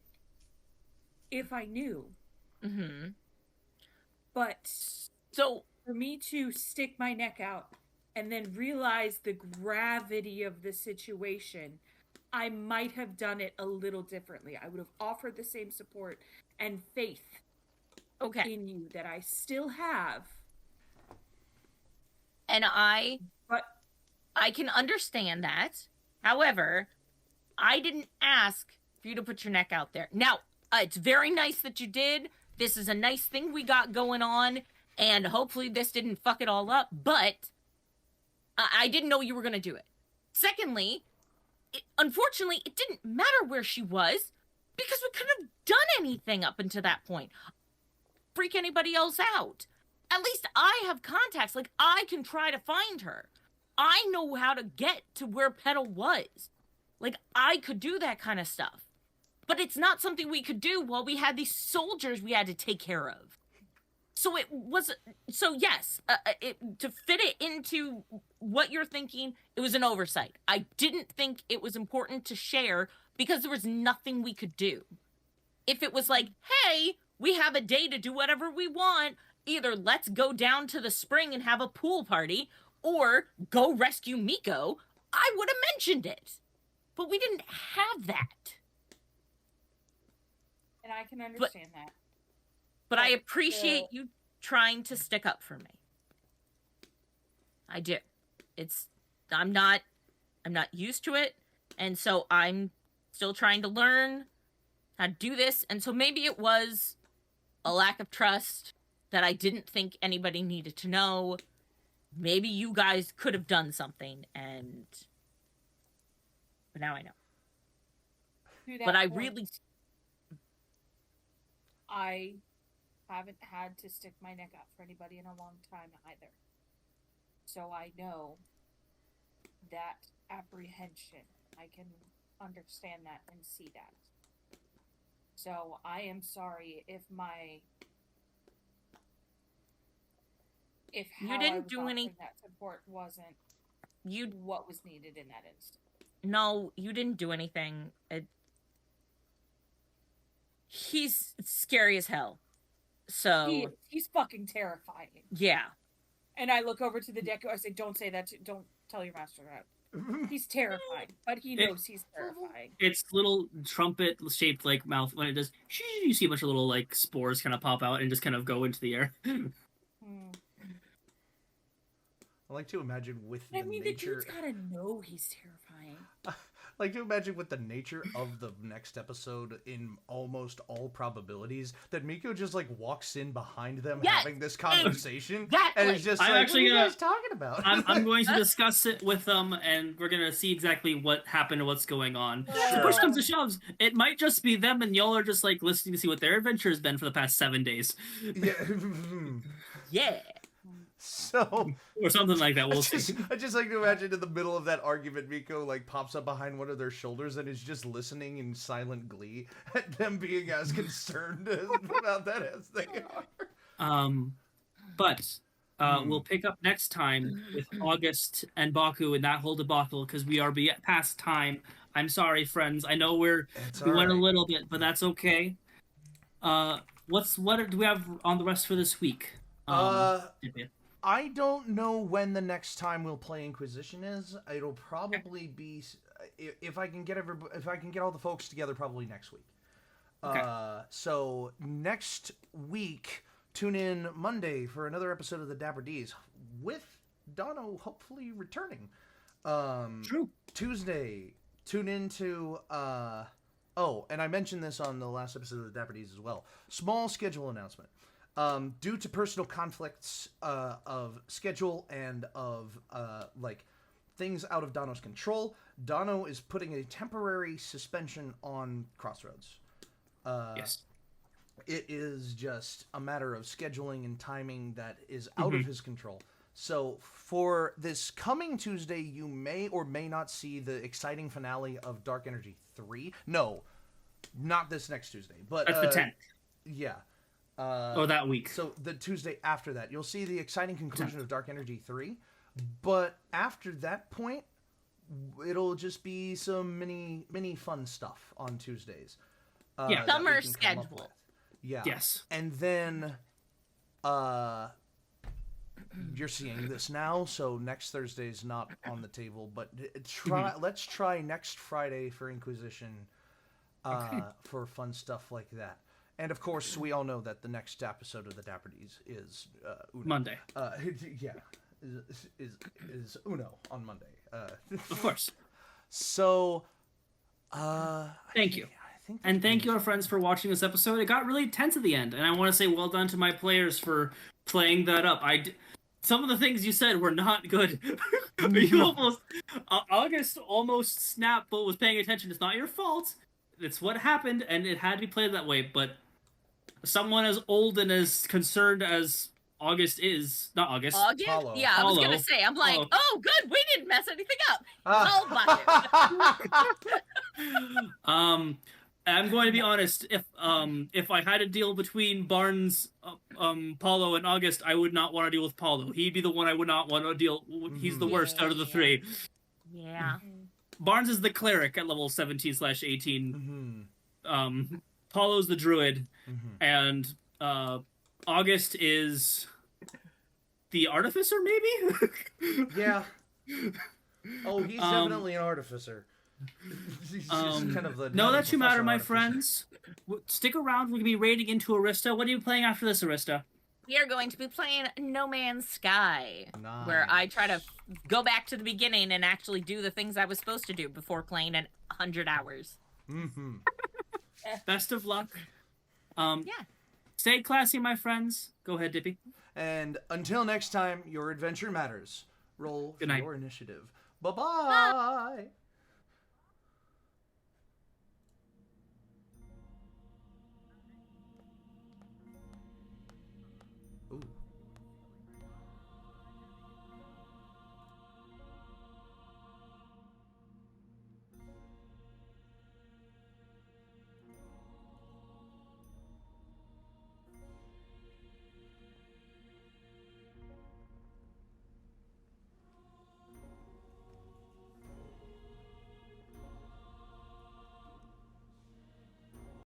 if I knew. Mm-hmm. But so for me to stick my neck out and then realize the gravity of the situation, I might have done it a little differently. I would have offered the same support and faith in you that I still have. And I can understand that. However, I didn't ask for you to put your neck out there. Now, it's very nice that you did. This is a nice thing we got going on, and hopefully this didn't fuck it all up, but I didn't know you were going to do it. Secondly, unfortunately, it didn't matter where she was, because we couldn't have done anything up until that point. Freak anybody else out. At least I have contacts. Like, I can try to find her. I know how to get to where Petal was. Like, I could do that kind of stuff. But it's not something we could do while we had these soldiers we had to take care of. So yes, to fit it into what you're thinking, it was an oversight. I didn't think it was important to share because there was nothing we could do. If it was like, hey, we have a day to do whatever we want, either let's go down to the spring and have a pool party, or go rescue Miko, I would have mentioned it. But we didn't have that. And I can understand that. But I appreciate you trying to stick up for me. I do. I'm not used to it, and so I'm still trying to learn how to do this, and so maybe it was a lack of trust that I didn't think anybody needed to know. Maybe you guys could have done something, but now I know. But I really... I haven't had to stick my neck out for anybody in a long time either. So I know that apprehension. I can understand that and see that. So I am sorry if you didn't do any that support wasn't what was needed in that instant. No, you didn't do anything. He's scary as hell. So he's fucking terrifying. Yeah. And I look over to the deck. I say, "Don't say that. Don't tell your master that." He's terrifying, but he knows he's terrifying. Its little trumpet-shaped like mouth, when it does, you see a bunch of little like spores kind of pop out and just kind of go into the air. I like to imagine with the nature. The dude's gotta know he's terrifying. I like to imagine with the nature of the next episode, in almost all probabilities, that Miko just like walks in behind them having this conversation, and it's just like, what are you guys talking about? I'm going to discuss it with them, and we're gonna see exactly what happened and what's going on. Sure. If push comes to shoves, it might just be them, and y'all are just like listening to see what their adventure has been for the past 7 days. Yeah. Yeah. So or something like that. We'll see. I just like to imagine in the middle of that argument, Miko like pops up behind one of their shoulders and is just listening in silent glee at them being as concerned about that as they are. But we'll pick up next time with August and Baku and that whole debacle because we are past time. I'm sorry, friends. I know we went a little bit, but that's okay. What do we have on the rest for this week? I don't know when the next time we'll play Inquisition is. It'll probably be if I can get all the folks together, probably next week. Okay. So next week, tune in Monday for another episode of the Dapper D's with Dono hopefully returning. True. Tuesday, tune into oh, and I mentioned this on the last episode of the Dapper D's as well. Small schedule announcement. Due to personal conflicts of schedule and of like things out of Dono's control, Dono is putting a temporary suspension on Crossroads. Yes. It is just a matter of scheduling and timing that is out of his control. So for this coming Tuesday, you may or may not see the exciting finale of Dark Energy 3. No, not this next Tuesday, but that's the 10th. Yeah. That week. So the Tuesday after that, you'll see the exciting conclusion of Dark Energy 3. But after that point, it'll just be some mini fun stuff on Tuesdays. Summer schedule. Yeah. Yes. And then you're seeing this now, so next Thursday's not on the table, but let's try next Friday for Inquisition for fun stuff like that. And of course, we all know that the next episode of the Dapper D's is Uno. Monday. Yeah, is Uno on Monday. Of course. So, thank you. And thank you, our friends, for watching this episode. It got really tense at the end, and I want to say well done to my players for playing that up. Some of the things you said were not good. August almost snapped, but was paying attention. It's not your fault. It's what happened, and it had to be played that way. But someone as old and as concerned as August is, not August. August? Paulo. Yeah, I was gonna say. I'm like, Paulo. oh, good, we didn't mess anything up. I'll buy it. I'm going to be honest. If I had a deal between Barnes, Paulo, and August, I would not want to deal with Paulo. He'd be the one I would not want to deal. He's the worst out of the three. Yeah. Barnes is the cleric at level 17/18. Paulo's the druid, and August is the artificer, maybe. Yeah. Oh, he's definitely an artificer. He's just kind of the know that you matter, my artificer. friends. Stick around. We're gonna be raiding into Arista. What are you playing after this, Arista? We are going to be playing No Man's Sky, Nice. where I try to go back to the beginning and actually do the things I was supposed to do before playing in 100 hours. Best of luck. Yeah. Stay classy, my friends. Go ahead, Dippy. And until next time, your adventure matters. Roll Good for night. your initiative. Bye-bye.